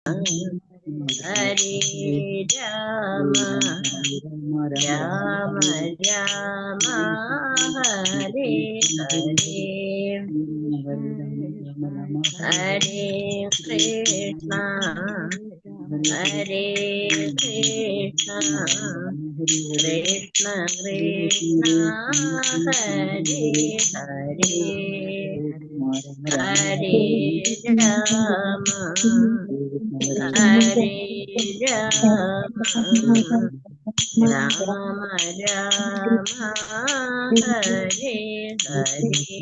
ഹരേ രാമ രാമ രാമ ഹരേ ഹരേ ഹരേ കൃഷ്ണ ഹരേ കൃഷ്ണ കൃഷ്ണ കൃഷ്ണ ഹരേ ഹരേ ഹരേ രാമ ഹരേ രാമ രാമ രാമ ഹരേ ഹരേ.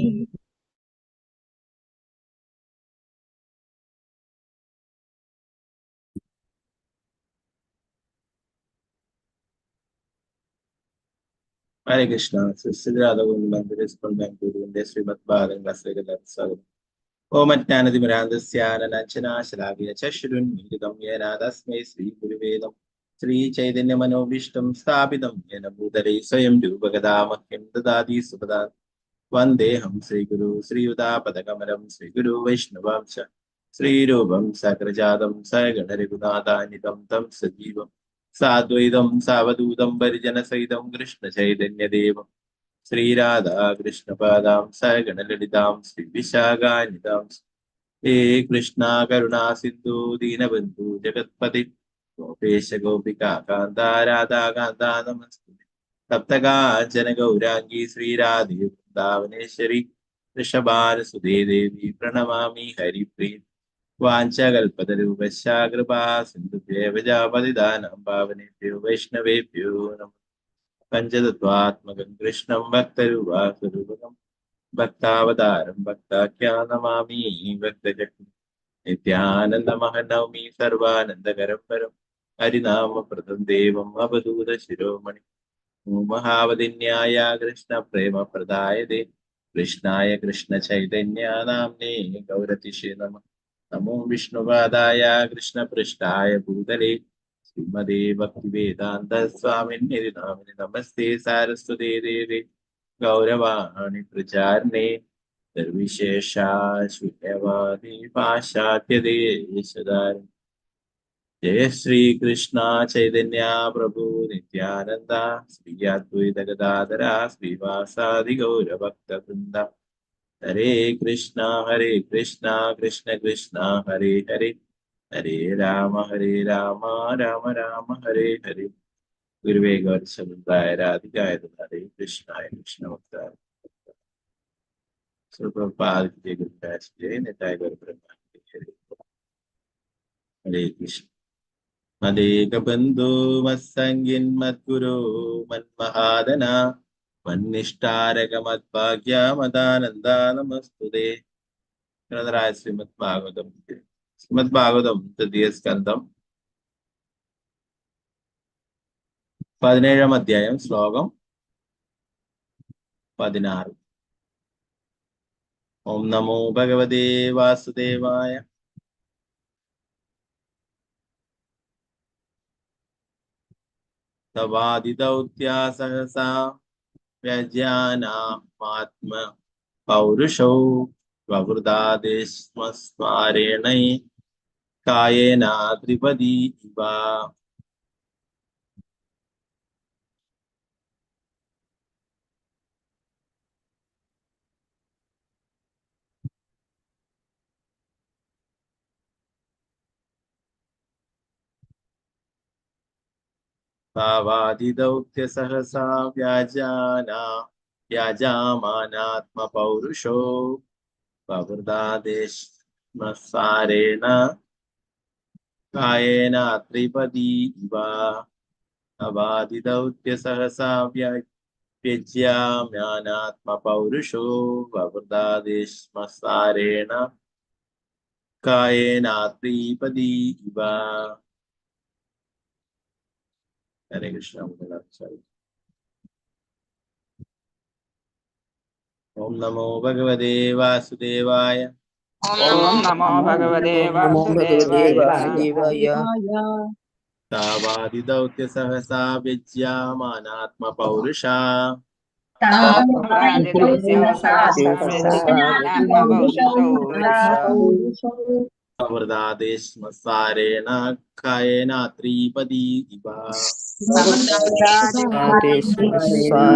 Hare Krishna. Shrimad Bhagavatam ഓമജ്ഞാനതിമിരാന്തസ്യാനനാശലാഭിയചക്ഷുരുന്മീലിതം യേന തസ്മൈ ശ്രീഗുരുവേദം ശ്രീചൈതന്യമനോഭീഷ്ടം സ്ഥാപിതം യേന ഭൂതലേ സ്വയം രൂപഗദാമഹ്യം ദദാതി സുപദാൻ വന്ദേഹം ശ്രീഗുരു ശ്രീയുതാപദകമലം ശ്രീഗുരു വൈഷ്ണവാംശ ശ്രീരൂപം സകൃജാതം സഗണരഘുനാഥാനിതം തം സജീവം സാദ്വൈതം സാവധൂതം പരിജനസഹിതം കൃഷ്ണചൈതന്യദേവം ശ്രീരാധാകൃഷ്ണപാദാം സഗണലളിതാം ശ്രീവിശാഖാനിതാം ഹേ കൃഷ്ണ കരുണാ സിന്ധു ദീനബന്ധു ജഗത്പതി ഗോപേശ ഗോപികാ കാന്ത രാധാകാന്ത നമസ്തുതേ സപ്തകാഞ്ചന ഗൗരാംഗീ ശ്രീരാധേ വൃന്ദാവനേശ്വരി വൃഷഭാനുസുതേ ദേവി പ്രണമാമി ഹരിപ്രിയ വാഞ്ചകൽപതരൂപശ്ച കൃപാ സിന്ധുഭ്യേ പതിതാനാം പാവനേഭ്യോ വൈഷ്ണവേഭ്യോ നമഃ. പഞ്ചതത്വാത്മകം കൃഷ്ണം ഭക്തരൂപാസ്വരൂപകം ഭക്താവതാരം ഭക്താഖ്യാനമാമി ഭക്തജഗ്ഗം നിത്യാനന്ദമഹനൗമി സർവാനന്ദകരം പരം ഹരിനാമപ്രദം ദേവം അവധൂത ശിരോമണി മഹാവതിന്യായ കൃഷ്ണ പ്രേമ പ്രദായതേ കൃഷ്ണായ കൃഷ്ണ ചൈതന്യ നാമ്നേ ഗൗരതിഷേ നമഃ. നമോ വിഷ്ണുപാദായ കൃഷ്ണപൃഷ്ഠായ ഭൂതലേ ശ്രീമദേ ഭക്തിവേദാന്ത സ്വാമിന്യതി നാമിനി നമസ്തേ സാരസ്വതേ ദേവേ ഗൗരവാണി പ്രചാരണേ നിർവിശേഷാശൂന്യവാദി പാശ്ചാത്യദേശധാരൻ. ജയ ശ്രീകൃഷ്ണ ചൈതന്യ പ്രഭു നിത്യാനന്ദ ശ്രീ അദ്വൈത ഗദാധര ശ്രീവാസാദി ഗൗരഭക്തവൃന്ദ. ഹരേ കൃഷ്ണ കൃഷ്ണ കൃഷ്ണ ഹരേ ഹരേ ഹരേ രാമ രാമ രാമ ഹരേ ഹരേ. ഗുരുവേ ഗൗരസമുദ്രായ രാധികായ ഹരേ കൃഷ്ണായ കൃഷ്ണഭക്തായ സ്വപ്രഭാതേ ഗുരുദാസേ നിതായ ഗുരുബ്രഹ്മണേ ഹരേ കൃഷ്ണ. മദേകബന്ധോ മത്സംഗിൻ മദ്ഗുരോ മന്മഹാദന മന്നിഷ്ടാരക മദ്ഭാഗ്യ മദാനന്ദ നമസ്തുതേ. ശ്രീമദ് ഭാഗവതം തൃതീയ സ്കന്ധം 17-ാം അധ്യായം ശ്ലോകം 16. ഓം നമോ ഭഗവതേ വാസുദേവായ. തവാദിദൗത്യാ സഹസാ വ്യജാനാത്മ പൗരുഷൗ വവൃതാദേശമസ്മാരേണൈ കായേന ത്രിപദി ഇവ. ഭാവാദിദൗത്യ സഹസാ വ്യാജാമാനാത്മപൗരുഷോ വവൃതാദേശമസ്മാരേണ കായേന ത്രിപദി ഇവ. അവാദിദൗത്യ സഹസാ വ്യജ്യാമ്യാനാത്മപൗരുഷോ വവൃതാദേശമസ്മാരേണ കായേന ത്രിപദി ഇവ. ഹരേ കൃഷ്ണ. ഓം നമോ ഭഗവതേ വാസുദേവായ. ഓം നമോ ഭഗവതേ വാസുദേവായ. താവാദിദൗത്യ സഹസാ വ്യജ്യാമാനാത്മപൗരുഷാ ववृधादेश्मसारेण कायेन त्रिपदी इव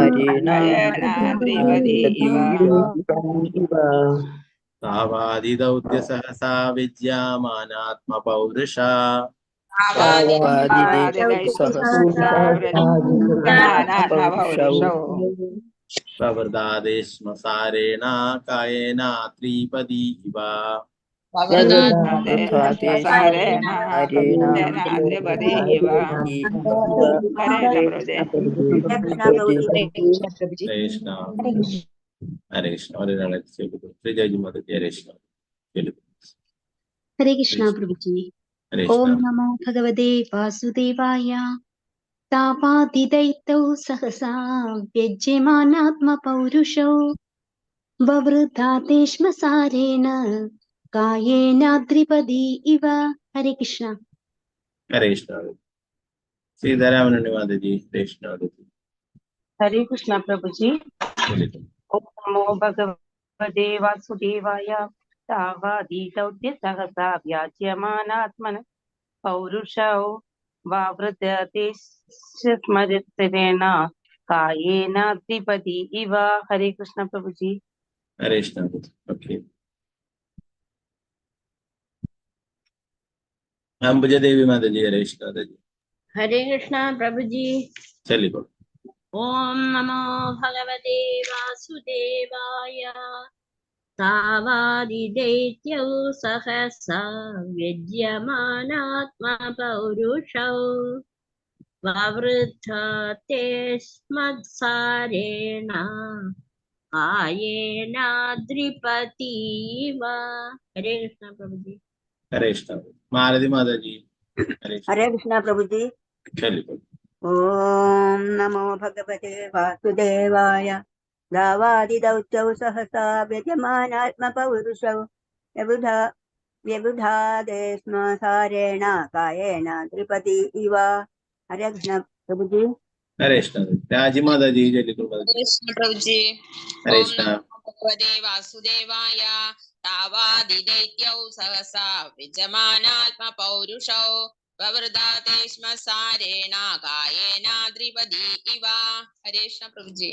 कायेन त्रिपदी इव तावादिदौत्य सहसा विद्यमानात्मपौरुषा सहस्रावृत्मानात्मपौरुषौ ववृधादेश्मसारेण कायेन त्रिपदी इव ववृधादेश्मसारेण त्रिपदी इव कृष्ण हरे कृष्ण हरे हरे कृष्णा प्रभु जी। ओम नमो भगवते वासुदेवाय। तापातिदैत्यौ सहसा व्यज्यमानात्मपौरुषौ ववृद्धातेश्मसारेण कायेनाद्रिपदी इव। हरे कृष्णा। हरे कृष्ण सीताराम माता जी कृष्ण हरे कृष्णा प्रभु जी। ओम नमो भगवते वासुदेवाय। तावादिदौत्य सहसा व्याज्यमानात्मन पौरुषौ वावृधते स्मृतेन कायेन द्विपदी इव। हरे कृष्णा प्रभु जी। हरे कृष्ण ओके अंबुजा देवी माता जी हरे कृष्ण माता जी हरे कृष्णा प्रभु जी। चलिए ओम नमो भगवते वासुदेवाय। तावादिदैत्यौ सहसा व्यज्यमानात्मपौरुषौ ववृद्धते स्मत्सारेण कायेनाद्रिपतीव। हरे कृष्णा प्रभु जी। हरे कृष्ण मालती माता जी हरे कृष्णा प्रभु जी। चलिए ओम नमो भगवते वासुदेवाय। दावादिदौत्यौ सहसा व्यजमानात्मपौरुषौ व्यबुधादे स्म सारेण कायेन त्रिपदी इव। हरे कृष्ण प्रभु जी। हरे कृष्ण राजी माता जी चलिए कृष्ण प्रभु जी। हरे ओम कृष्ण नमो भगवते वासुदेवाय। तावादिदैत्यौ सहसा विजमानात्मपौरुषौ ववृधाते स्म सारेण कायेन द्विपदी इव। हरे कृष्ण प्रभु जी।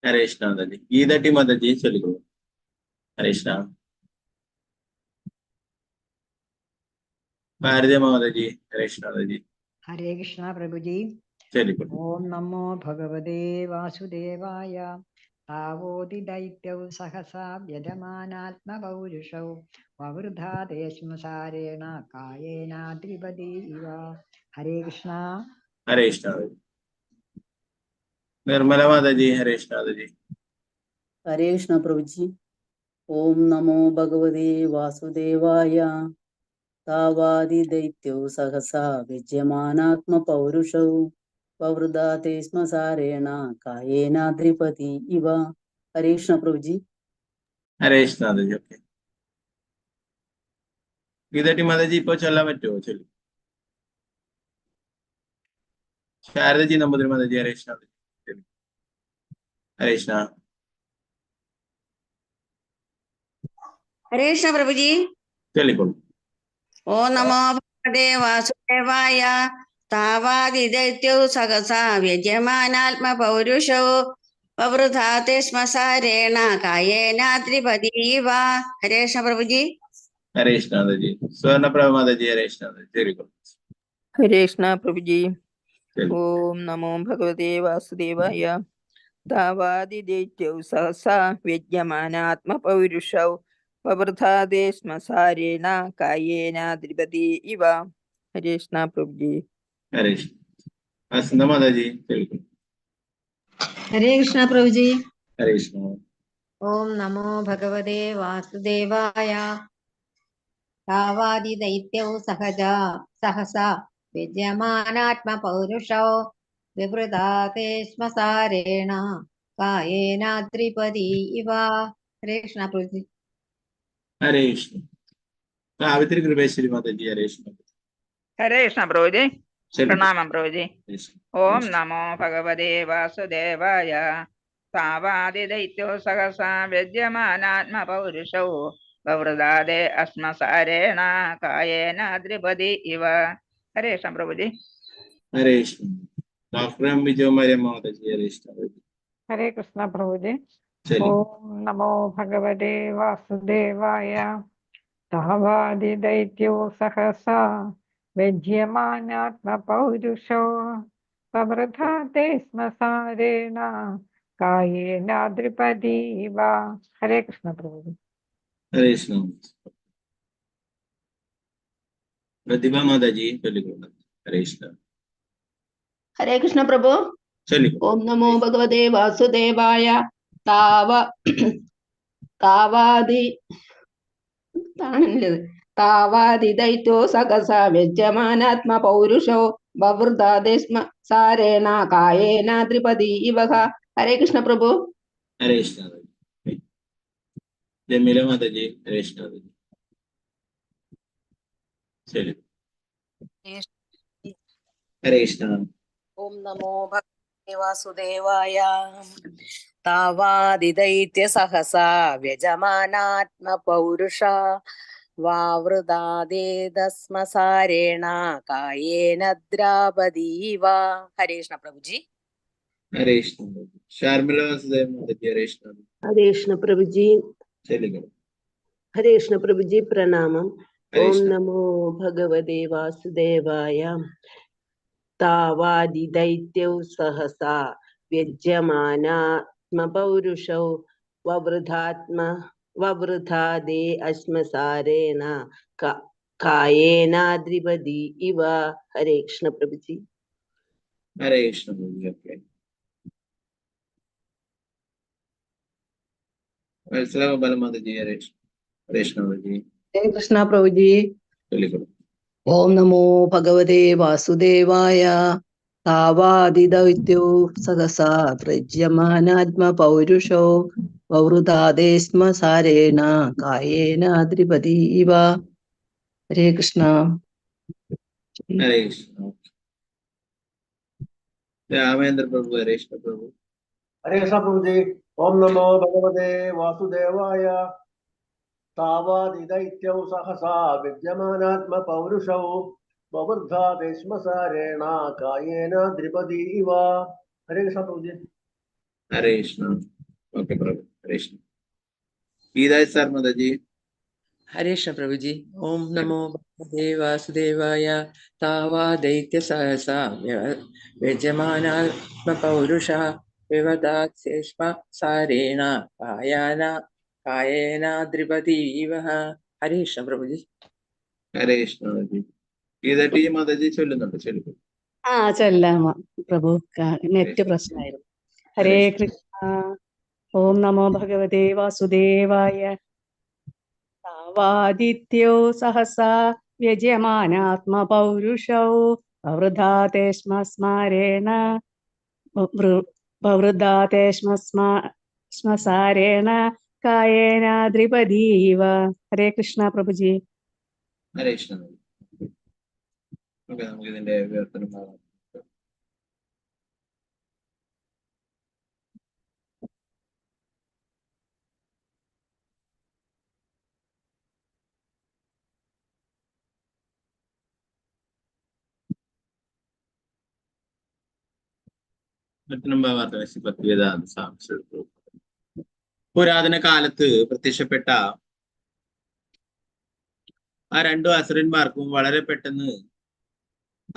हरे कृष्ण माता जी गीता माता जी चलिए हरे कृष्ण भारती माता जी हरे कृष्ण माता जी हरे कृष्णा प्रभु जी। चलिए ओम नमो भगवते वासुदेवाय। तावोदिदैत्यौ सहसा व्यजमानात्मपौरुषौ ववृधाते स्म सारेण कायेनाद्रिपदी इव। हरे कृष्णा। हरे कृष्ण निर्मला माता जी हरे कृष्ण माता जी हरे कृष्ण प्रभु जी। ओम नमो भगवते वासुदेवाय। तावादिदैत्यौ सहसा विद्यमानात्मपौरुषौ ववृधाते स्म सारेण कायेनाद्रिपदी इव। हरे कृष्ण प्रभु जी। हरे कृष्ण माता जी ओके गीता माता जी ഇപ്പോൾ ചൊല്ലാൻ പറ്റുമോ ചൊല്ലു ശാരദജി നമ്പൂതിരി മാതാ जी हरे कृष्ण हरे कृष्ण हरे कृष्ण प्रभु जी। चलिए ओम नमो भगवते वासुदेवाय। तावादिदैत्यौ सहसा व्यजमानात्मपौरुषौ ववृधाते स्म सारेण कायेन त्रिपदी इव। हरे कृष्ण प्रभु जी। हरे कृष्ण माता जी स्वर्ण प्रभा माता जी हरे कृष्ण चलिए हरे कृष्णा प्रभु जी। ओम नमो भगवते वासुदेवाय। तावादिदैत्यौ सहसा व्यज्यमानात्मपौरुषौ ववृधाते स्म सारेण कायेन द्विपदी इव। हरे कृष्णा प्रभु जी। हरे कृष्ण आसंदा माता जी चलिए हरे कृष्णा प्रभु जी। हरे कृष्ण ओम नमो भगवते वासुदेवाय। तावादिदैत्यौ सहसा विद्यमानात्मपौरुषौ विवृधाते स्म सारेण कायेनाद्रिपदी इव। हरे कृष्णा प्रभु जी। हरे कृष्ण सावित्री कृपेश्वरी माता जी हरे कृष्ण हरे कृष्णा प्रभु जी। പ്രണാമം പ്രഭുജി. Yes. ഓം നമോ ഭഗവതേ വാസുദേവായ. താവാദിദൈത്യോ സഹസാ വ്യജ്യമാനാത്മപൗരുഷൗ വവൃതാദേ അശ്മസാരേണ കായേന ദ്രിപതി ഇവ. ഹരേ കൃഷ്ണ പ്രഭുജി. ഹരേ കൃഷ്ണ. ഡോക്ടർ എം വിജയകുമാരി മാതാജി, ഹരേ കൃഷ്ണ. ഹരേ കൃഷ്ണ പ്രഭുജി. ശരി. ഓം നമോ ഭഗവതേ വാസുദേവായ. താവാദിദൈത്യോ സഹസാ വ്യജ്യമാനാത്മപൗരുഷോ വവൃധാതേ ശ്മസാരേണ കായേന ദ്രിപതി ഇവ. ഹരേ കൃഷ്ണ പ്രഭുജി. ഹരേ കൃഷ്ണ. പ്രതിഭ മാതാജി ചൊല്ലിക്കൊള്ളു. ഹരേ കൃഷ്ണ. ഹരേ കൃഷ്ണ പ്രഭു. ചൊല്ലിക്കൊള്ളു. ഓം നമോ ഭഗവതേ വാസുദേവായ. താവാദിദൈത്യോ സഹസാ വ്യജ്യമാനാത്മ പൗരുഷോ വവൃതാദേ ശ്മസാരേണ കായേന ദ്രിപതി ഇവ. ഹരേ കൃഷ്ണ പ്രഭു. ഹരേ കൃഷ്ണ. ജമീല മാതാജി, ഹരേ കൃഷ്ണ. ശരി. ഹരേ കൃഷ്ണ. ഓം നമോ ഭഗവതേ വാസുദേവായ. താവാദിദൈത്യ സഹസാ വ്യജമാനാത്മ പൗരുഷ വാവൃതാദേതസ്മസാരേണ കായേന ദ്രാപതീവ. ഹരേ കൃഷ്ണ പ്രഭുജി. ഹരേ കൃഷ്ണ. ശാർമിള വാസുദേവ മാതാജി, ഹരേ കൃഷ്ണ. ഹരേ കൃഷ്ണ പ്രഭുജി. ചൊല്ലിക്കൊള്ളു. ഹരേ കൃഷ്ണ പ്രഭുജി, പ്രണാമം. ഹരേ ഓം കൃഷ്ണ. നമോ ഭഗവതേ വാസുദേവായ. താവാദിദൈത്യൗ സഹസാ വ്യജ്യമാനാത്മപൗരുഷൗ വവൃധാദേ അശ്മസാരേണ കായേനാദ്രിപതി ഇവ. ഹരേ കൃഷ്ണ പ്രഭുജി. ഹരേ കൃഷ്ണ പ്രഭുജി. ഓക്കെ. വത്സല മാതാജി, ഹരേ കൃഷ്ണ. ഹരേ കൃഷ്ണ പ്രഭുജി. ഹരേ കൃഷ്ണ പ്രഭുജി. ചൊല്ലിക്കൊള്ളു. ഓം നമോ ഭഗവതേ വാസുദേവായ. താവാദിദൈത്യോ സഹസാ പ്രജ്യമാനാത്മ പൗരുഷോ വവൃതാദേ ശ്മസാരേണ കായേന ദ്രിപതി ഇവ. ഹരേ കൃഷ്ണ. ഹരേ കൃഷ്ണ. രാമേന്ദ്ര പ്രഭു, ഹരേ കൃഷ്ണ പ്രഭു. ഹരേ കൃഷ്ണ പ്രഭുജി. ഓം നമോ ഭഗവതേ വാസുദേവായ. താവാദിദൈത്യൗ സഹസാ വിദ്യമാനാത്മ പൗരുഷൗ വവൃദ്ധാദേ ശ്മസാരേണ കായേന ദ്രിപതി ഇവ. ഹരേ കൃഷ്ണ പ്രഭുജി. ഹരേ കൃഷ്ണ. ഓക്കെ പ്രഭു. ഹരേ കൃഷ്ണ. ഗീതാജി സാർ മാതാജി. ഹരേ കൃഷ്ണ പ്രഭുജി. ഓം നമോ ഭഗവതേ വാസുദേവായ. താവാദൈത്യ സഹസാ വ്യജമാനാത്മ പൗരുഷ വിവദാത്സ്മസാരേണ കായേന ദ്രിപതി ഇവ. ഹരേ കൃഷ്ണ പ്രഭുജി. ഹരേ കൃഷ്ണ മാതാജി. ഗീതാ മാതാജി ചൊല്ലുന്നുണ്ട്. ചൊല്ലിക്കൊള്ളു. ചെല്ലാം പ്രഭു, നെറ്റ് പ്രശ്നമായിരുന്നു. ഹരേ കൃഷ്ണ. ഓം നമോ ഭഗവതേ വാസുദേവായ. താവാദിത്യോ സഹസാ വ്യജമാനാത്മ പൗരുഷൗ വവൃധാതേ ശ്മസാരേണ ശ്മസാരേണ കായേന ദ്രിപതി ഇവ. ഹരേ കൃഷ്ണ പ്രഭുജി. ഹരേ കൃഷ്ണ. ഓക്കെ, നമുക്ക് ഇതിന്റെ വിവർത്തനം കാണാം. പുരാതന കാലത്ത് പ്രത്യക്ഷപ്പെട്ട ആ രണ്ടു അസുരന്മാർക്കും വളരെ പെട്ടെന്ന്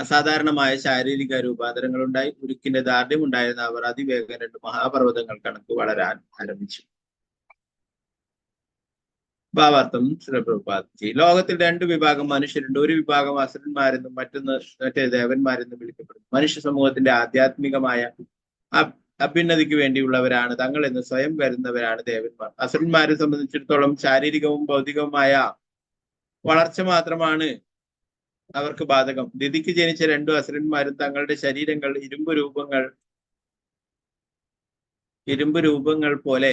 അസാധാരണമായ ശാരീരിക രൂപാന്തരങ്ങൾ ഉണ്ടായി. ഉരുക്കിന്റെ ദാർഢ്യം ഉണ്ടായിരുന്ന അവർ അതിവേഗം രണ്ട് മഹാപർവ്വതങ്ങൾ കണക്ക് വളരാൻ ആരംഭിച്ചു. ഭാവാർത്ഥം ശ്രീപ്രഭുപാദജി. ലോകത്തിൽ രണ്ട് വിഭാഗം മനുഷ്യരുണ്ട്. ഒരു വിഭാഗം അസുരന്മാരെന്നും മറ്റേ ദേവന്മാരെന്നും വിളിക്കപ്പെടുന്നു. മനുഷ്യ സമൂഹത്തിന്റെ ആധ്യാത്മികമായ അഭ്യുന്നതിക്ക് വേണ്ടിയുള്ളവരാണ് തങ്ങൾ എന്ന് സ്വയം കരുതുന്നവരാണ് ദേവന്മാർ. അസുരന്മാരെ സംബന്ധിച്ചിടത്തോളം ശാരീരികവും ഭൗതികവുമായ വളർച്ച മാത്രമാണ് അവർക്ക് ബാധകം. ദിതിക്ക് ജനിച്ച രണ്ടു അസുരന്മാരും തങ്ങളുടെ ശരീരങ്ങൾ ഇരുമ്പ് രൂപങ്ങൾ പോലെ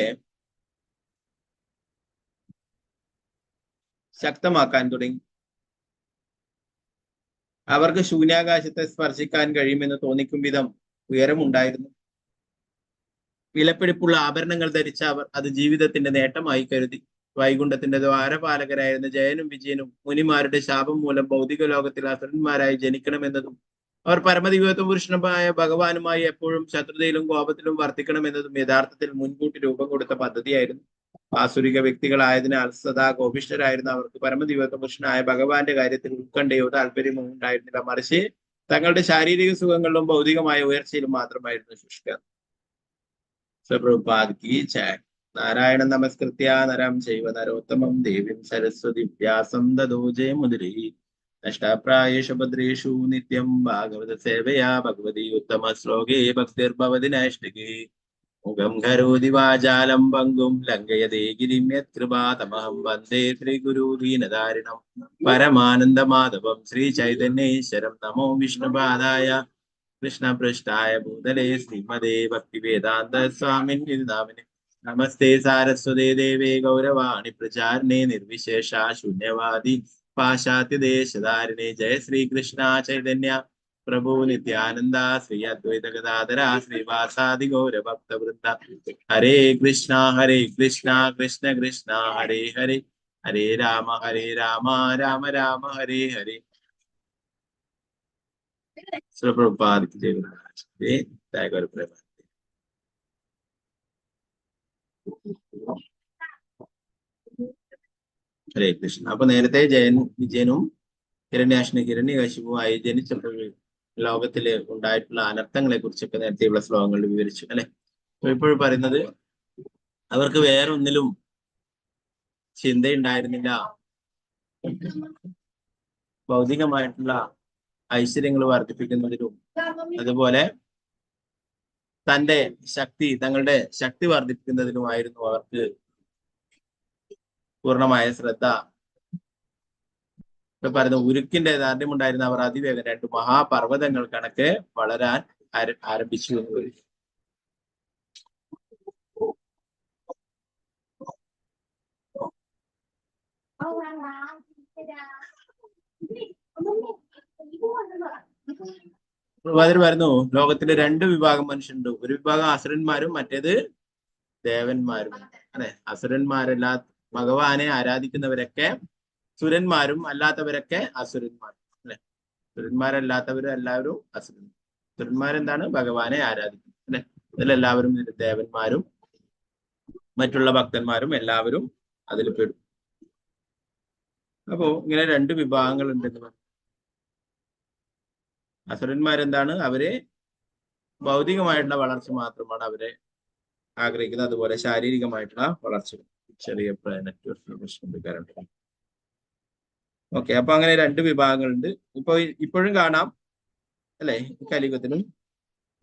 ശക്തമാക്കാൻ തുടങ്ങി. അവർക്ക് ശൂന്യാകാശത്തെ സ്പർശിക്കാൻ കഴിയുമെന്ന് തോന്നിക്കും വിധം ഉയരമുണ്ടായിരുന്നു. വിലപിടിപ്പുള്ള ആഭരണങ്ങൾ ധരിച്ച അവർ അത് ജീവിതത്തിന്റെ നേട്ടമായി കരുതി. വൈകുണ്ഠത്തിന്റെ ദ്വാരപാലകരായിരുന്ന ജയനും വിജയനും മുനിമാരുടെ ശാപം മൂലം ഭൗതിക ലോകത്തിൽ അസുരന്മാരായി ജനിക്കണമെന്നതും അവർ പരമദിവ്യത്വ പുരുഷനുമായ ഭഗവാനുമായി എപ്പോഴും ശത്രുതയിലും കോപത്തിലും വർത്തിക്കണമെന്നതും യഥാർത്ഥത്തിൽ മുൻകൂട്ടി രൂപം കൊടുത്ത പദ്ധതിയായിരുന്നു. ആസുരിക വ്യക്തികളായതിനാൽ സദാ കോപിഷ്ഠരായിരുന്ന അവർക്ക് പരമദിവ്യത്വ പുരുഷനായ ഭഗവാന്റെ കാര്യത്തിൽ ഉത്കണ്ഠയോ താല്പര്യമോ ഉണ്ടായിരുന്നില്ല. മറിച്ച് തങ്ങളുടെ ശാരീരിക സുഖങ്ങളിലും ഭൗതികമായ ഉയർച്ചയിലും മാത്രമായിരുന്നു ശുഷ്ക. പ്രഭുപാദ് കി ജയ്. നാരായണ നമസ്കൃത്യ നരം ചൈവ നരോത്തമം ദേവീം സരസ്വതി വ്യാസം തതോ ജയമുദിരേ. നഷ്ടപ്രായേഷു ഭദ്രേഷു നിത്യം ഭാഗവത സേവയാ ഭഗവതി ഉത്തമ ശ്ലോകേ ഭക്തിർഭവതി നൈഷ്ഠികേ. മുഖം കരോതി വാചാലം പങ്കും ലംഘയതേ ഗിരിം യത്കൃപാതമഹം വന്ദേ ശ്രീഗുരു ദീനധാരിണം പരമാനന്ദമാധവം ശ്രീചൈതന്യേശ്വരം. നമോ വിഷ്ണുപാദായ കൃഷ്ണപൃഷ്ഠായ ഭൂതലേ ശ്രീമദേ ഭക്തിവേദാന്ത സ്വാമിനി നാമിനെ. നമസ്തേ സാരസ്വതേ ദേവേ ഗൗരവാണി പ്രചാരിണേ നിർവിശേഷ ശൂന്യവാദി പാശ്ചാത്യദേശധാരിണേ. ജയ ശ്രീകൃഷ്ണ ചൈതന്യ പ്രഭു നിത്യാനന്ദ ശ്രീ അദ്വൈത ഗദാധര ശ്രീവാസാദി ഗൗരഭക്തവൃന്ദ. ഹരേ കൃഷ്ണ കൃഷ്ണ കൃഷ്ണ ഹരേ ഹരേ, ഹരേ രാമ രാമ രാമ ഹരേ ഹരേ. പ്രഭുപാദ് കി ജയ്. ഹരേ കൃഷ്ണ. അപ്പൊ നേരത്തെ വിജയനും ഹിരണ്യകശിപുവായി ജനിച്ചപ്പോൾ ലോകത്തില് ഉണ്ടായിട്ടുള്ള അനർത്ഥങ്ങളെ കുറിച്ചൊക്കെ നേരത്തെയുള്ള ശ്ലോകങ്ങളിൽ വിവരിച്ചു അല്ലെ. ഇപ്പോഴും പറയുന്നത് അവർക്ക് വേറൊന്നിലും ചിന്തയുണ്ടായിരുന്നില്ല. ഭൗതികമായിട്ടുള്ള ഐശ്വര്യങ്ങൾ വർദ്ധിപ്പിക്കുന്നതിലും അതുപോലെ തങ്ങളുടെ ശക്തി വർദ്ധിപ്പിക്കുന്നതിലുമായിരുന്നു അവർക്ക് പൂർണ്ണമായ ശ്രദ്ധ. പറയുന്ന ഉരുക്കിന്റെ ദാർഢ്യമുണ്ടായിരുന്ന അവർ അതിവേഗം 2 മഹാപർവ്വതങ്ങൾ കണക്ക് വളരാൻ ആരംഭിച്ചു എന്ന് പറയും. അതിൽ വരുന്നു ലോകത്തിലെ 2 വിഭാഗം മനുഷ്യരുണ്ട്. ഒരു വിഭാഗം അസുരന്മാരും മറ്റേത് ദേവന്മാരും. അല്ലെ, അസുരന്മാരല്ലാ ഭഗവാനെ ആരാധിക്കുന്നവരൊക്കെ സുരന്മാരും അല്ലാത്തവരൊക്കെ അസുരന്മാരും. അല്ലെ, സുരന്മാരല്ലാത്തവരും എല്ലാവരും അസുരന്മാർ. സുരന്മാരെന്താണ്? ഭഗവാനെ ആരാധിക്കുന്നത്. അല്ലെ, അതിലെല്ലാവരും ദേവന്മാരും മറ്റുള്ള ഭക്തന്മാരും എല്ലാവരും അതിൽ പെടും. അപ്പോ ഇങ്ങനെ 2 വിഭാഗങ്ങൾ ഉണ്ടെന്ന് പറഞ്ഞു. അസുരന്മാരെന്താണ്? അവര് ഭൗതികമായിട്ടുള്ള വളർച്ച മാത്രമാണ് അവരെ ആഗ്രഹിക്കുന്നത്. അതുപോലെ ശാരീരികമായിട്ടുള്ള വളർച്ച. ചെറിയ നെറ്റ്വർക്ക്. ഓക്കെ, അപ്പൊ അങ്ങനെ 2 വിഭാഗങ്ങളുണ്ട്. ഇപ്പോഴും കാണാം അല്ലെ, കലിയുഗത്തിലും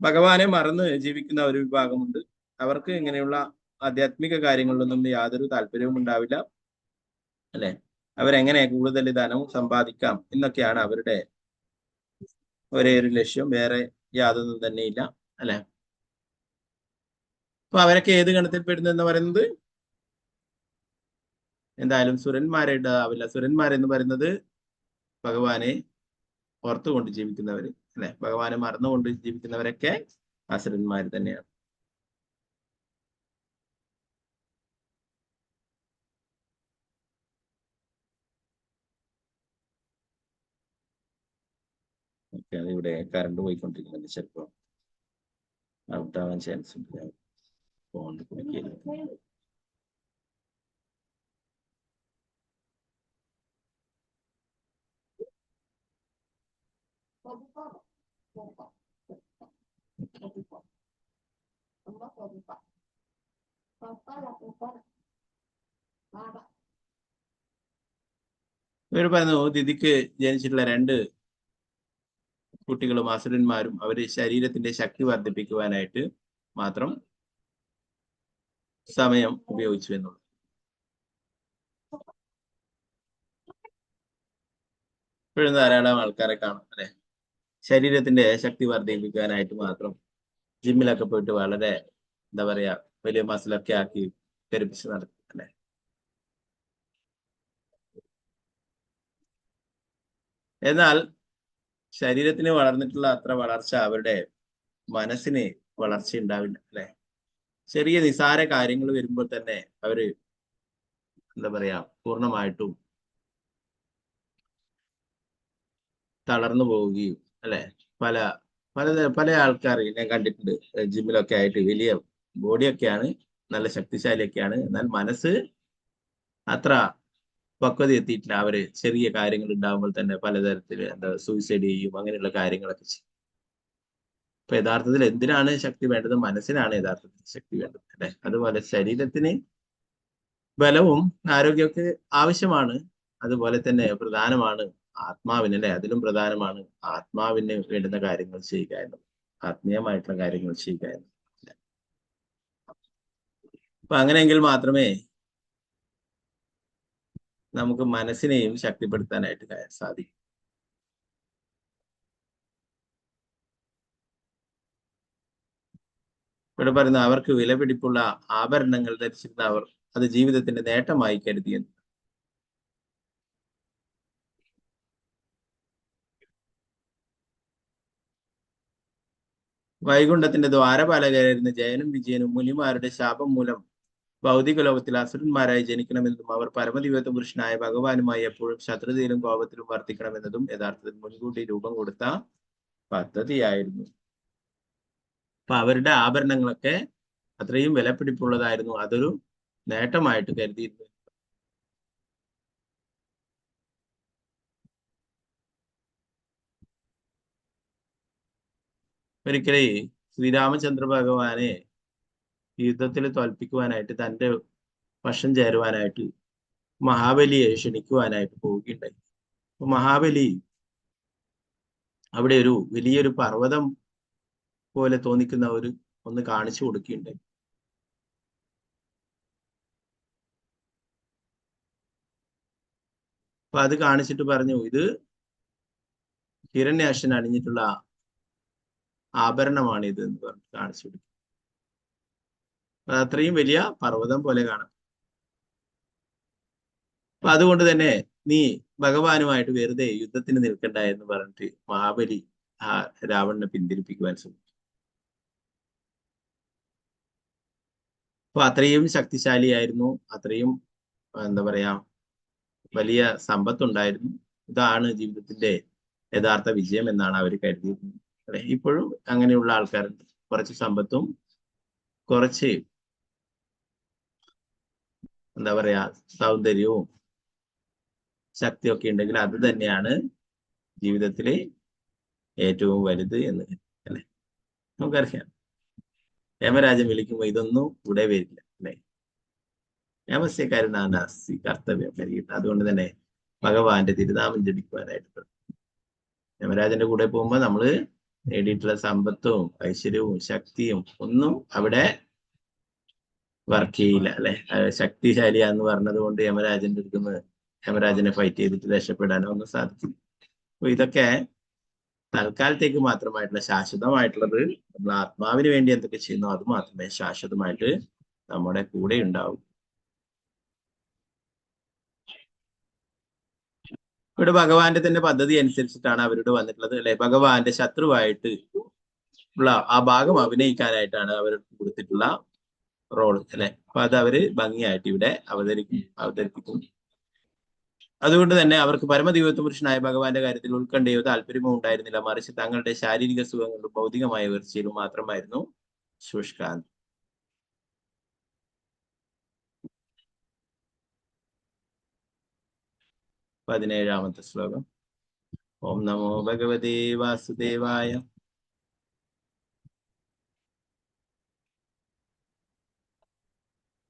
ഭഗവാനെ മറന്ന് ജീവിക്കുന്ന ഒരു വിഭാഗമുണ്ട്. അവർക്ക് ഇങ്ങനെയുള്ള ആധ്യാത്മിക കാര്യങ്ങളിലൊന്നും യാതൊരു താല്പര്യവും ഉണ്ടാവില്ല. അല്ലെ, അവരെങ്ങനെ കൂടുതൽ ധനം സമ്പാദിക്കാം എന്നൊക്കെയാണ് അവരുടെ ഒരേ ഒരു ലക്ഷ്യം. വേറെ യാതൊന്നും തന്നെ ഇല്ല. അല്ലെ, അപ്പൊ അവരൊക്കെ ഏത് ഗണത്തിൽ പെടുന്നെന്ന് പറയുന്നത് എന്തായാലും സുരന്മാരായിട്ട് ആവില്ല. സുരന്മാരെന്ന് പറയുന്നത് ഭഗവാനെ ഓർത്തുകൊണ്ട് ജീവിക്കുന്നവര്. അല്ലെ, ഭഗവാനെ മറന്നുകൊണ്ട് ജീവിക്കുന്നവരൊക്കെ അസുരന്മാർ തന്നെയാണ്. ഓക്കെ, അതിവിടെ കറണ്ട് പോയിക്കൊണ്ടിരിക്കുന്നുണ്ട്. ചിലപ്പോ ഔട്ട് ആവാൻ ചാൻസ് ഉണ്ട്. ഫോൺ ഇവർ പറഞ്ഞു ദിദിക്ക് ജനിച്ചിട്ടുള്ള 2 കുട്ടികളും അസുരന്മാരും അവര് ശരീരത്തിന്റെ ശക്തി വർദ്ധിപ്പിക്കുവാനായിട്ട് മാത്രം സമയം ഉപയോഗിച്ചു എന്നുള്ളത്. ഇപ്പോഴും ധാരാളം ആൾക്കാരെ കാണും അല്ലെ, ശരീരത്തിന്റെ ശക്തി വർദ്ധിപ്പിക്കാനായിട്ട് മാത്രം ജിമ്മിലൊക്കെ പോയിട്ട് വളരെ എന്താ പറയാ വലിയ മസിലൊക്കെ ആക്കി പെരുപ്പിച്ച് നടക്കും അല്ലെ. എന്നാൽ ശരീരത്തിന് വളർന്നിട്ടുള്ള അത്ര വളർച്ച അവരുടെ മനസ്സിന് വളർച്ച ഉണ്ടാവില്ല അല്ലെ. ചെറിയ നിസാര കാര്യങ്ങൾ വരുമ്പോൾ തന്നെ അവര് എന്താ പറയാ പൂർണ്ണമായിട്ടും തളർന്നു പോവുകയും അല്ലെ. പല പല ആൾക്കാർ ഞാൻ കണ്ടിട്ടുണ്ട് ജിമ്മിലൊക്കെ ആയിട്ട് വലിയ ബോഡിയൊക്കെയാണ്, നല്ല ശക്തിശാലിയൊക്കെയാണ്, എന്നാൽ മനസ്സ് അത്ര പക്വത എത്തിയിട്ടില്ല. അവര് ചെറിയ കാര്യങ്ങൾ ഉണ്ടാകുമ്പോൾ തന്നെ പലതരത്തിൽ സൂയിസൈഡ് ചെയ്യും, അങ്ങനെയുള്ള കാര്യങ്ങളൊക്കെ ചെയ്യും. അപ്പൊ യഥാർത്ഥത്തിൽ എന്തിനാണ് ശക്തി വേണ്ടത്? മനസ്സിനാണ് യഥാർത്ഥത്തിൽ ശക്തി വേണ്ടത് അല്ലെ. അതുപോലെ ശരീരത്തിന് ബലവും ആരോഗ്യമൊക്കെ ആവശ്യമാണ്, അതുപോലെ തന്നെ പ്രധാനമാണ് ആത്മാവിന് അല്ലെ. അതിലും പ്രധാനമാണ് ആത്മാവിന് വേണ്ടുന്ന കാര്യങ്ങൾ ചെയ്യുക എന്നത്, ആത്മീയമായിട്ടുള്ള കാര്യങ്ങൾ ചെയ്യുക എന്നത്. അപ്പൊ അങ്ങനെയെങ്കിൽ മാത്രമേ നമുക്ക് മനസ്സിനെയും ശക്തിപ്പെടുത്താനായിട്ട് സാധിക്കും. ഇവിടെ പറയുന്ന അവർക്ക് വിലപിടിപ്പുള്ള ആഭരണങ്ങൾ ധരിച്ചിരുന്ന അവർ അത് ജീവിതത്തിന്റെ നേട്ടമായി കരുതിയെന്ന്. വൈകുണ്ഠത്തിന്റെ ദ്വാരപാലകരായിരുന്ന ജയനും വിജയനും മുനിമാരുടെ ശാപം മൂലം ഭൗതിക ലോകത്തിൽ അസുരന്മാരായി ജനിക്കണമെന്നതും അവർ പരമദിവ്യത്വ പുരുഷനായ ഭഗവാനുമായി എപ്പോഴും ശത്രുതയിലും കോപത്തിലും വർത്തിക്കണമെന്നതും യഥാർത്ഥത്തിൽ മുൻകൂട്ടി രൂപം കൊടുത്ത പദ്ധതിയായിരുന്നു. അപ്പൊ അവരുടെ ആഭരണങ്ങളൊക്കെ അത്രയും വിലപിടിപ്പുള്ളതായിരുന്നു, അതൊരു നേട്ടമായിട്ട് കരുതിയിരുന്നു. ഒരിക്കലേ ശ്രീരാമചന്ദ്ര ഭഗവാനെ യുദ്ധത്തിൽ തോൽപ്പിക്കുവാനായിട്ട് തൻ്റെ പക്ഷം ചേരുവാനായിട്ട് മഹാബലിയെ ക്ഷണിക്കുവാനായിട്ട് പോവുകയുണ്ടായി. അപ്പൊ മഹാബലി അവിടെ ഒരു വലിയൊരു പർവ്വതം പോലെ തോന്നിക്കുന്ന ഒന്ന് കാണിച്ചു കൊടുക്കുകയുണ്ടായി. അപ്പൊ അത് കാണിച്ചിട്ട് പറഞ്ഞു, ഇത് ഹിരണ്യാക്ഷൻ അണിഞ്ഞിട്ടുള്ള ആഭരണമാണ് ഇത് എന്ന് പറഞ്ഞു കാണിച്ചു കൊടുക്കും. അത്രയും വലിയ പർവ്വതം പോലെ കാണാം. അപ്പൊ അതുകൊണ്ട് തന്നെ നീ ഭഗവാനുമായിട്ട് വെറുതെ യുദ്ധത്തിന് നിൽക്കണ്ട എന്ന് പറഞ്ഞിട്ട് മഹാബലി ആ രാവണനെ പിന്തിരിപ്പിക്കുവാൻ ശ്രമിച്ചു. അപ്പൊ അത്രയും ശക്തിശാലിയായിരുന്നു, അത്രയും എന്താ പറയാ വലിയ സമ്പത്തുണ്ടായിരുന്നു. ഇതാണ് ജീവിതത്തിന്റെ യഥാർത്ഥ വിജയം എന്നാണ് അവർ കരുതിയിരുന്നത് അല്ലെ. ഇപ്പോഴും അങ്ങനെയുള്ള ആൾക്കാരുണ്ട്, കുറച്ച് സമ്പത്തും കുറച്ച് എന്താ പറയാ സൗന്ദര്യവും ശക്തിയൊക്കെ ഉണ്ടെങ്കിൽ അത് തന്നെയാണ് ജീവിതത്തിലെ ഏറ്റവും വലുത് എന്ന് അല്ലെ. നമുക്കറിയാം യമരാജൻ വിളിക്കുമ്പോൾ ഇതൊന്നും ഇവിടെ വരില്ല അല്ലെ. യമസ്യക്കാരനാണ് കർത്തവ്യം കരുതിയിട്ട്. അതുകൊണ്ട് തന്നെ ഭഗവാന്റെ തിരുനാമം ജപിക്കുവാനായിട്ട് യമരാജന്റെ കൂടെ പോകുമ്പോൾ നമ്മൾ നേടിയിട്ടുള്ള സമ്പത്തും ഐശ്വര്യവും ശക്തിയും ഒന്നും അവിടെ വർക്ക് ചെയ്യില്ല അല്ലെ. ശക്തിശാലിയാന്ന് പറഞ്ഞത് കൊണ്ട് യമരാജന്റെ അടുത്ത് യമരാജനെ ഫൈറ്റ് ചെയ്തിട്ട് രക്ഷപ്പെടാനോ ഒന്നും സാധിക്കില്ല. അപ്പൊ ഇതൊക്കെ തൽക്കാലത്തേക്ക് മാത്രമായിട്ടുള്ള, ശാശ്വതമായിട്ടുള്ളത് നമ്മൾ ആത്മാവിന് വേണ്ടി എന്തൊക്കെ ചെയ്യുന്നോ അത് മാത്രമേ ശാശ്വതമായിട്ട് നമ്മുടെ കൂടെ ഉണ്ടാവും. ഇവിടെ ഭഗവാന്റെ തന്നെ പദ്ധതി അനുസരിച്ചിട്ടാണ് അവരോട് വന്നിട്ടുള്ളത് അല്ലെ. ഭഗവാന്റെ ശത്രുവായിട്ട് ഉള്ള ആ ഭാഗം അഭിനയിക്കാനായിട്ടാണ് അവർ കൊടുത്തിട്ടുള്ള റോള് അല്ലെ. അപ്പൊ അത് അവര് ഭംഗിയായിട്ട് ഇവിടെ അവതരിപ്പിക്കും. അതുകൊണ്ട് തന്നെ അവർക്ക് പരമദിവ്യത്വ പുരുഷനായ ഭഗവാന്റെ കാര്യത്തിൽ ഉത്കണ്ഠയോ താല്പര്യമോ ഉണ്ടായിരുന്നില്ല. മറിച്ച് തങ്ങളുടെ ശാരീരിക സുഖങ്ങളിലും ഭൗതികമായ ഉയർച്ചയിലും മാത്രമായിരുന്നു ശുഷ്കാന്തി. പതിനേഴാമത്തെ ശ്ലോകം. ഓം നമോ ഭഗവതേ വാസുദേവായ.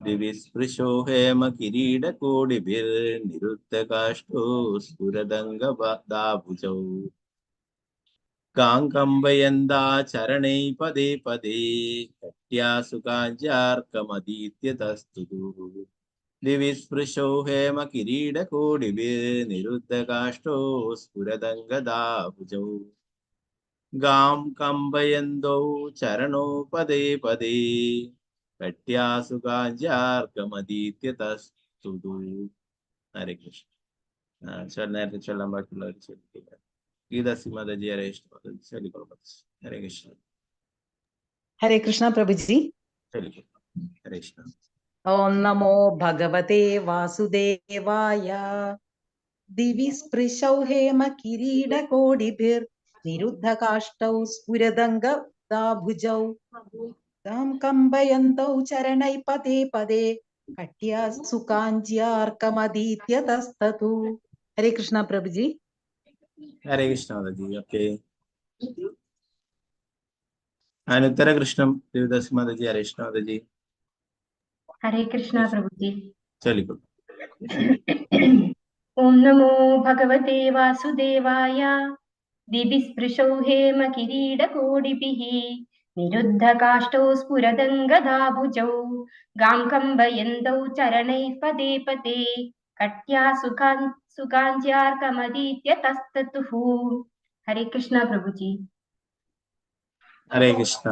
ദിവിസ്പൃശോ ഹേമ കിരീടകോടിഭിർനിരുദ്ധകാഷ്ഠോ സ്ഫുരദംഗദാഭുജൗ കാങ്കമ്പയന്താ ചരണൈ പദേ പദേ കട്യാസുകാഞ്ജാർക്കമദീത്യതസ്തുതു. ദിവിസ്പൃശോ ഹേമ കിരീടകോടിഭിർനിരുദ്ധകാഷ്ഠോ സ്ഫുരദംഗദാഭുജൗ ഗാം കമ്പയന്തോ ചരണോ പദേ പദേ കട്യാസുകാഞ്ജാർക്കമദീത്യതസ്തുതു. ഹരേ കൃഷ്ണ. നേരത്തെ ചൊല്ലാൻ ബാക്കിയുള്ളവർ ചൊല്ലില്ല. ഗീതാസി മാതാജി ഹരേ കൃഷ്ണ മാതാജി ചൊല്ലിക്കൊള്ളു. ഹരേ കൃഷ്ണ. ഹരേ കൃഷ്ണ പ്രഭുജി. ചൊല്ലിക്കൊള്ളു. ഹരേ കൃഷ്ണ. ഓം നമോ ഭഗവതേ വാസുദേവായ. ദിവി സ്പൃശൗ ഹേമ കിരീടകോടിഭിർ നിരുദ്ധകാഷ്ടൗ സ്ഫുരദംഗദാഭുജൗ താം കമ്പയന്തൗ ചരണൈ പദേ പദേ കട്യാ സുകാഞ്ചിയാർക്കമദീത്യതസ്തതു. ഹരേ കൃഷ്ണ പ്രഭുജി. ഹരേ കൃഷ്ണ മാതാജി. ഓക്കെ. അനുത്തര കൃഷ്ണം ദേവദാസി മാതാജി ഹരേ കൃഷ്ണ മാതാജി. ഹരേ കൃഷ്ണ പ്രഭുജി. ചൊല്ലിക്കൊള്ളു. ഓം നമോ ഭഗവതേ വാസുദേവായ. ദിവി സ്പൃശൗ ഹേമ കിരീടകോടിഭിഃ നിരുദ്ധകാഷ്ടൗ സ്ഫുരദംഗദാഭുജൗ ഗാം കമ്പയന്തൗ ചരണൈഃ പദേ പദേ കട്യാ സുകാഞ്ചിയാർക്കമദീത്യതസ്തതുഃ. ഹരേ കൃഷ്ണ പ്രഭുജി. ഹരേ കൃഷ്ണ.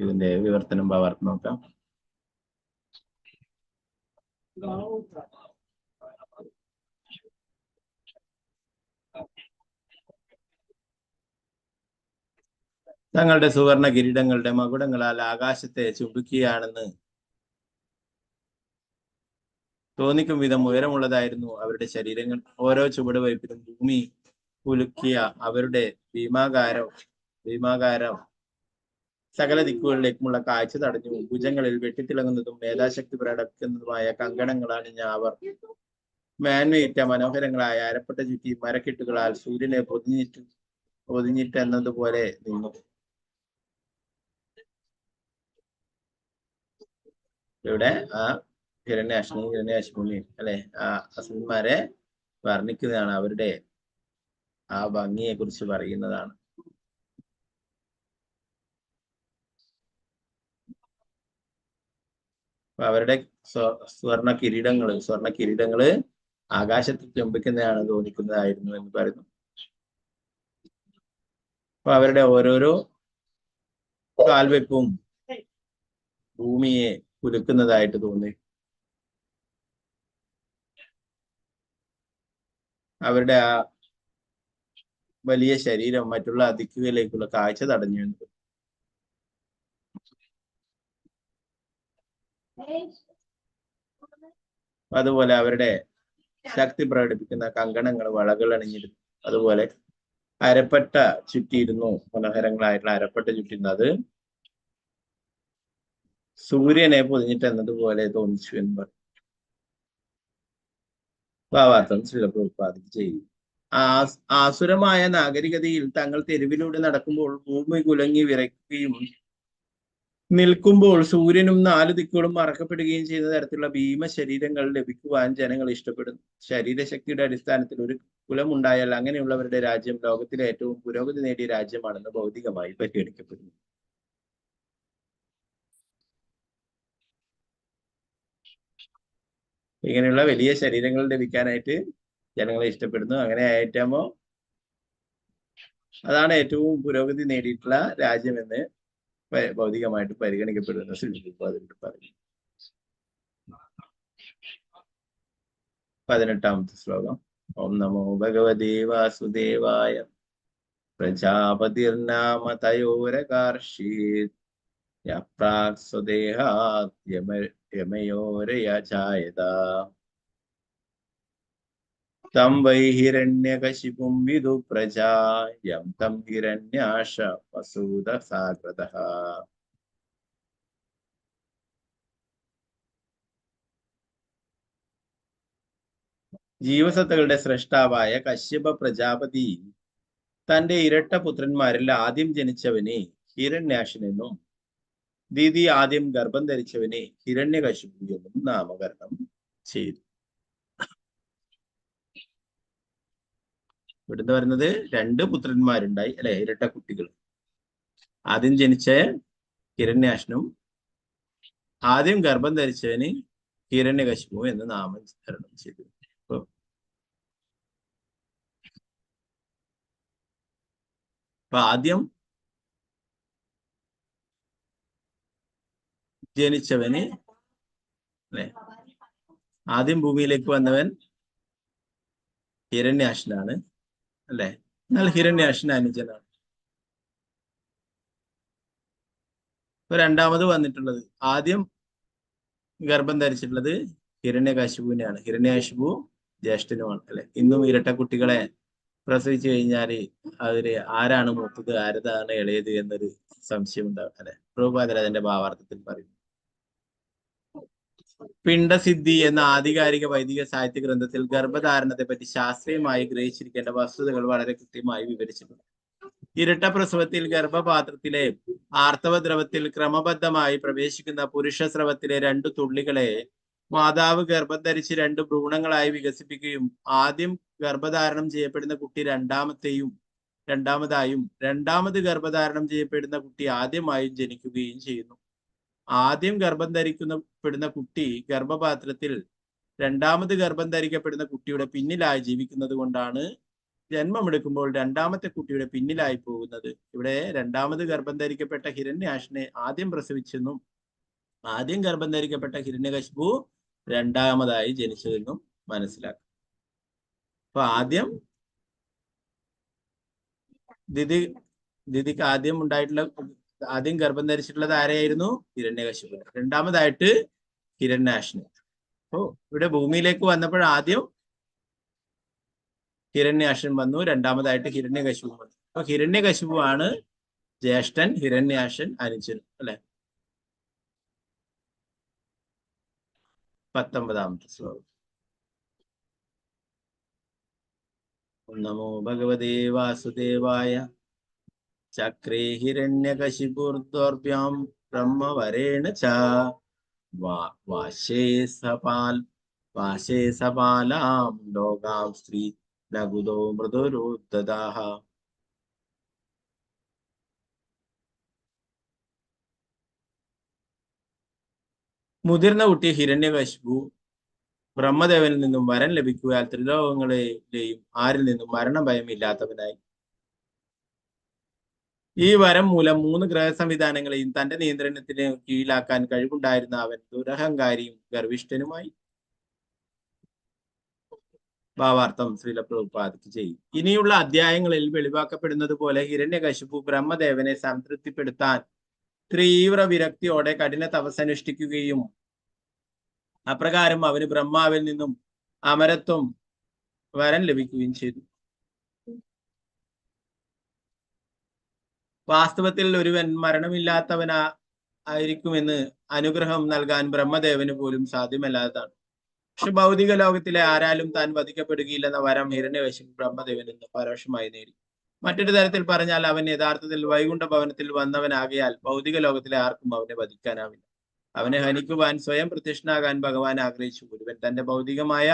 ഇതിന്റെ വിവർത്തനം ഭാവാർത്ഥം നോക്കാം. തങ്ങളുടെ സുവർണ കിരീടങ്ങളുടെ മകുടങ്ങളാൽ ആകാശത്തെ ചുംബിക്കുകയാണെന്ന് തോന്നിക്കും വിധം ഉയരമുള്ളതായിരുന്നു അവരുടെ ശരീരങ്ങൾ. ഓരോ ചുവടുവയ്പിലും ഭൂമി കുലുക്കിയ അവരുടെ ഭീമാകാരം സകല ദിക്കുകളിലേക്കുമുള്ള കാഴ്ച തടഞ്ഞു. ഭുജങ്ങളിൽ വെട്ടിത്തിളങ്ങുന്നതും മേധാശക്തി പ്രകടിപ്പിക്കുന്നതുമായ കങ്കണങ്ങളാണ് അവർ മേന്മയിട്ട മനോഹരങ്ങളായ അരപ്പട്ട ചുറ്റി മരക്കെട്ടുകളാൽ സൂര്യനെ പൊതിഞ്ഞിട്ടെന്നതുപോലെ നിന്നു. ഇവിടെ ആ ഹിരണ്യാശ്വനി അല്ലെ, ആ അസുരന്മാരെ വർണ്ണിക്കുന്നതാണ്, അവരുടെ ആ ഭംഗിയെ കുറിച്ച് പറയുന്നതാണ്. അപ്പൊ അവരുടെ സ്വർണ കിരീടങ്ങള് ആകാശത്തിൽ ചുംബിക്കുന്നതാണ് തോന്നിക്കുന്നതായിരുന്നു എന്ന് പറയുന്നു. അപ്പൊ അവരുടെ ഓരോരോ കാൽവെപ്പും ഭൂമിയെ കുലുക്കുന്നതായിട്ട് തോന്നി. അവരുടെ ആ വലിയ ശരീരം മറ്റുള്ള ദിക്കുകളിലേക്കുള്ള കാഴ്ച തടഞ്ഞു എന്ന്. അതുപോലെ അവരുടെ ശക്തി പ്രകടിപ്പിക്കുന്ന കങ്കണങ്ങൾ, വളകൾ അണിഞ്ഞിരുന്നു. അതുപോലെ അരപ്പട്ട ചുറ്റിയിരുന്നു, മനോഹരങ്ങളായിട്ടുള്ള അരപ്പട്ട ചുറ്റിരുന്നു. അത് സൂര്യനെ പൊതിഞ്ഞിട്ട് എന്നതുപോലെ തോന്നിച്ചു എന്ന് പറയും. ഭാവാർത്ഥം ശ്രീലപ്രഭുപാദം ചെയ്യും. ആസുരമായ നാഗരികതയിൽ തങ്ങൾ തെരുവിലൂടെ നടക്കുമ്പോൾ ഭൂമി കുലങ്ങി വിറയ്ക്കുകയും നിൽക്കുമ്പോൾ സൂര്യനും 4 ദിക്കുകളും മറക്കപ്പെടുകയും ചെയ്യുന്ന തരത്തിലുള്ള ഭീമ ശരീരങ്ങൾ ലഭിക്കുവാൻ ജനങ്ങൾ ഇഷ്ടപ്പെടുന്നു. ശരീരശക്തിയുടെ അടിസ്ഥാനത്തിൽ ഒരു കുലമുണ്ടായാൽ അങ്ങനെയുള്ളവരുടെ രാജ്യം ലോകത്തിലെ ഏറ്റവും പുരോഗതി നേടിയ രാജ്യമാണെന്ന് ഭൗതികമായി പരിഗണിക്കപ്പെടുന്നു. ഇങ്ങനെയുള്ള വലിയ ശരീരങ്ങൾ ലഭിക്കാനായിട്ട് ജനങ്ങളെ ഇഷ്ടപ്പെടുന്നു. അങ്ങനെ ആയിട്ടാകുമ്പോൾ അതാണ് ഏറ്റവും പുരോഗതി നേടിയിട്ടുള്ള രാജ്യമെന്ന് ഭൗതികമായിട്ട് പരിഗണിക്കപ്പെടുന്ന ശ്രീലപ്രഭുപാദർ പറഞ്ഞു. 18ാമത്തെ ശ്ലോകം. ഓം നമോ ഭഗവതേ വാസുദേവായ. പ്രജാപതിർനാമ തയോരകാർഷീത് യപ്രാക് സ്വദേഹാത് യമയോരയജായത തം വൈ ഹിരണ്യകശിപും വിദു പ്രജാ യം തം ഹിരണ്യാശ വസൂത സാഗ്രതഃ. ജീവസത്തകളുടെ സ്രഷ്ടാവായ കശ്യപ പ്രജാപതി തന്റെ ഇരട്ട പുത്രന്മാരിൽ ആദ്യം ജനിച്ചവനെ ഹിരണ്യാശനെന്നും ദീദി ആദ്യം ഗർഭം ധരിച്ചവനെ ഹിരണ്യകശിപു എന്നും നാമകരണം ചെയ്തു. ഇവിടുന്ന് പറയുന്നത് 2 പുത്രന്മാരുണ്ടായി അല്ലെ, ഇരട്ട കുട്ടികൾ. ആദ്യം ജനിച്ച ഹിരണ്യാശനും ആദ്യം ഗർഭം ധരിച്ചവന് ഹിരണ്യകശിപു എന്ന് നാമകരണം ചെയ്തു. അപ്പൊ ആദ്യം ജനിച്ചവന് അല്ലെ, ആദ്യം ഭൂമിയിലേക്ക് വന്നവൻ ഹിരണ്യാക്ഷനാണ് അല്ലെ, എന്നാൽ ഹിരണ്യാക്ഷൻ അനുജനാണ്. ഇപ്പൊ രണ്ടാമത് വന്നിട്ടുള്ളത്, ആദ്യം ഗർഭം ധരിച്ചിട്ടുള്ളത് ഹിരണ്യകശിപുവിനെയാണ്. ഹിരണ്യകശിപു ജ്യേഷ്ഠനുമാണ് അല്ലെ. ഇന്നും ഇരട്ട കുട്ടികളെ പ്രസവിച്ചു കഴിഞ്ഞാല് അതില് ആരാണ് മൂത്തത് ആരതാണ് ഇളയത് എന്നൊരു സംശയം ഉണ്ടാവും അല്ലെ. പ്രഭുപാദർ അതിന്റെ ഭാവാർത്ഥത്തിൽ പറയുന്നു. പിണ്ടസിദ്ധി എന്ന ആധികാരിക വൈദിക സാഹിത്യ ഗ്രന്ഥത്തിൽ ഗർഭധാരണത്തെ പറ്റി ശാസ്ത്രീയമായി ഗ്രഹിച്ചിരിക്കേണ്ട വസ്തുതകൾ വളരെ കൃത്യമായി വിവരിച്ചിട്ടുണ്ട്. ഇരട്ട പ്രസവത്തിൽ ഗർഭപാത്രത്തിലെ ആർത്തവദ്രവത്തിൽ ക്രമബദ്ധമായി പ്രവേശിക്കുന്ന പുരുഷ സ്രവത്തിലെ 2 തുള്ളികളെ മാതാവ് ഗർഭം ധരിച്ച് 2 ഭ്രൂണങ്ങളായി വികസിപ്പിക്കുകയും ആദ്യം ഗർഭധാരണം ചെയ്യപ്പെടുന്ന കുട്ടി രണ്ടാമതായും രണ്ടാമത് ഗർഭധാരണം ചെയ്യപ്പെടുന്ന കുട്ടി ആദ്യമായും ജനിക്കുകയും ചെയ്യുന്നു. ആദ്യം ഗർഭം ധരിക്കപ്പെടുന്ന കുട്ടി ഗർഭപാത്രത്തിൽ രണ്ടാമത് ഗർഭം ധരിക്കപ്പെടുന്ന കുട്ടിയുടെ പിന്നിലായി ജീവിക്കുന്നത് കൊണ്ടാണ് ജന്മമെടുക്കുമ്പോൾ രണ്ടാമത്തെ കുട്ടിയുടെ പിന്നിലായി പോകുന്നത്. ഇവിടെ രണ്ടാമത് ഗർഭം ധരിക്കപ്പെട്ട ഹിരണ്യാക്ഷനെ ആദ്യം പ്രസവിച്ചെന്നും ആദ്യം ഗർഭം ധരിക്കപ്പെട്ട ഹിരണ്യകശിപു രണ്ടാമതായി ജനിച്ചതെന്നും മനസ്സിലാക്കും. അപ്പൊ ദിതിക്ക് ആദ്യം ഗർഭം ധരിച്ചിട്ടുള്ളത് ആരെയായിരുന്നു? ഹിരണ്യകശിപു. രണ്ടാമതായിട്ട് ഹിരണ്യാക്ഷന്. അപ്പോ ഇവിടെ ഭൂമിയിലേക്ക് വന്നപ്പോൾ ആദ്യം ഹിരണ്യാക്ഷൻ വന്നു, രണ്ടാമതായിട്ട് ഹിരണ്യകശിപു വന്നു. അപ്പൊ ഹിരണ്യകശിപു ആണ് ജ്യേഷ്ഠൻ, ഹിരണ്യാക്ഷൻ അനുജൻ അല്ലെ. 19ാമത്തെ ശ്ലോകം. നമോ ഭഗവതേ വാസുദേവായ. ചക്രേ ഹിരണ്യകശിപുർദോർഭ്യാം ബ്രഹ്മവരേണ ച വാശേ സപാലാം ലോകാം സ്ത്രീ ലഘുദോ മൃദുരുദദാഹ. മുതിർന്ന കുട്ടി ഹിരണ്യകശിപു ബ്രഹ്മദേവനിൽ നിന്നും വരം ലഭിക്കുകയാൽ ത്രിലോകങ്ങളിലെയും ആരിൽ നിന്നും മരണഭയമില്ലാത്തവനായി. ഈ വരം മൂലം 3 ഗ്രഹ സംവിധാനങ്ങളെയും തന്റെ നിയന്ത്രണത്തിന് കീഴിലാക്കാൻ കഴിവുണ്ടായിരുന്ന അവൻ ദുരഹങ്കാരിയും ഗർവിഷ്ഠനുമായി. ഭാവാർത്ഥം ശ്രീല പ്രഭുപാദയ്ക്ക് ചെയ്യും. ഇനിയുള്ള അധ്യായങ്ങളിൽ വെളിവാക്കപ്പെടുന്നത് പോലെ ഹിരണ്യകശിപു ബ്രഹ്മദേവനെ സംതൃപ്തിപ്പെടുത്താൻ തീവ്ര വിരക്തിയോടെ കഠിന തപസ്സനുഷ്ഠിക്കുകയും അപ്രകാരം അവന് ബ്രഹ്മാവിൽ നിന്നും അമരത്വം വരം ലഭിക്കുകയും ചെയ്തു. വാസ്തവത്തിൽ ഒരുവൻ മരണമില്ലാത്തവനായിരിക്കുമെന്ന് അനുഗ്രഹം നൽകാൻ ബ്രഹ്മദേവന് പോലും സാധ്യമല്ലാത്തതാണ്. പക്ഷെ ഭൗതിക ലോകത്തിലെ ആരാലും താൻ വധിക്കപ്പെടുകയില്ലെന്ന വരം ഹിരണ്യകശിപു ബ്രഹ്മദേവനിൽ നിന്ന് പരോക്ഷമായി നേടി. മറ്റൊരു തരത്തിൽ പറഞ്ഞാൽ അവൻ യഥാർത്ഥത്തിൽ വൈകുണ്ഠ ഭവനത്തിൽ വന്നവനാകിയാൽ ഭൗതിക ലോകത്തിലെ ആർക്കും അവനെ വധിക്കാനാവില്ല. അവനെ ഹനിക്കുവാൻ സ്വയം പ്രത്യക്ഷനാകാൻ ഭഗവാൻ ആഗ്രഹിച്ചു. ഒരുവൻ തന്റെ ഭൗതികമായ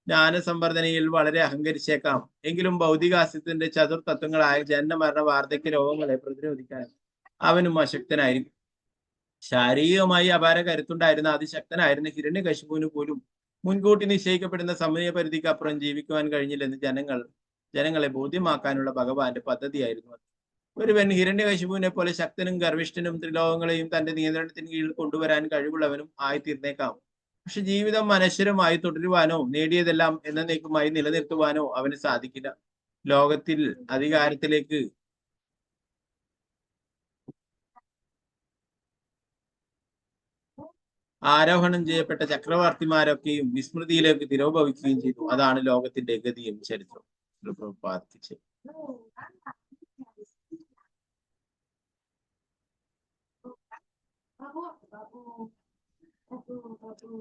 ജ്ഞാനസംവർദ്ധനയിൽ വളരെ അഹങ്കരിച്ചേക്കാം. എങ്കിലും ഭൗതികാസ്യത്തിന്റെ ചതുർതത്വങ്ങളായ ജനന മരണ വാർദ്ധക്യ രോഗങ്ങളെ പ്രതിരോധിക്കാൻ അവനും അശക്തനായിരിക്കും. ശാരീരികമായി അപാര കരുത്തുണ്ടായിരുന്ന അതിശക്തനായിരുന്ന ഹിരണ്യകശിപുവിന് പോലും മുൻകൂട്ടി നിശ്ചയിക്കപ്പെടുന്ന സമയപരിധിക്ക് അപ്പുറം ജീവിക്കുവാൻ കഴിഞ്ഞില്ലെന്ന് ജനങ്ങളെ ബോധ്യമാക്കാനുള്ള ഭഗവാന്റെ പദ്ധതിയായിരുന്നു. ഒരുവൻ ഹിരണ്യകശിപുവിനെ പോലെ ശക്തനും ഗർവിഷ്ഠനും ത്രിലോകങ്ങളെയും തന്റെ നിയന്ത്രണത്തിന് കീഴിൽ കൊണ്ടുവരാൻ കഴിവുള്ളവനും ആയിത്തീർന്നേക്കാം. പക്ഷെ ജീവിതം അനശ്വരമായി തുടരുവാനോ നേടിയതെല്ലാം എന്നേക്കുമായി നിലനിർത്തുവാനോ അവന് സാധിക്കില്ല. ലോകത്തിൽ അധികാരത്തിലേക്ക് ആരോഹണം ചെയ്യപ്പെട്ട ചക്രവർത്തിമാരൊക്കെയും വിസ്മൃതിയിലേക്ക് തിരോഭവിക്കുകയും ചെയ്തു. അതാണ് ലോകത്തിന്റെ ഗതിയും ചരിത്രം. പ്രാർത്ഥിച്ചു.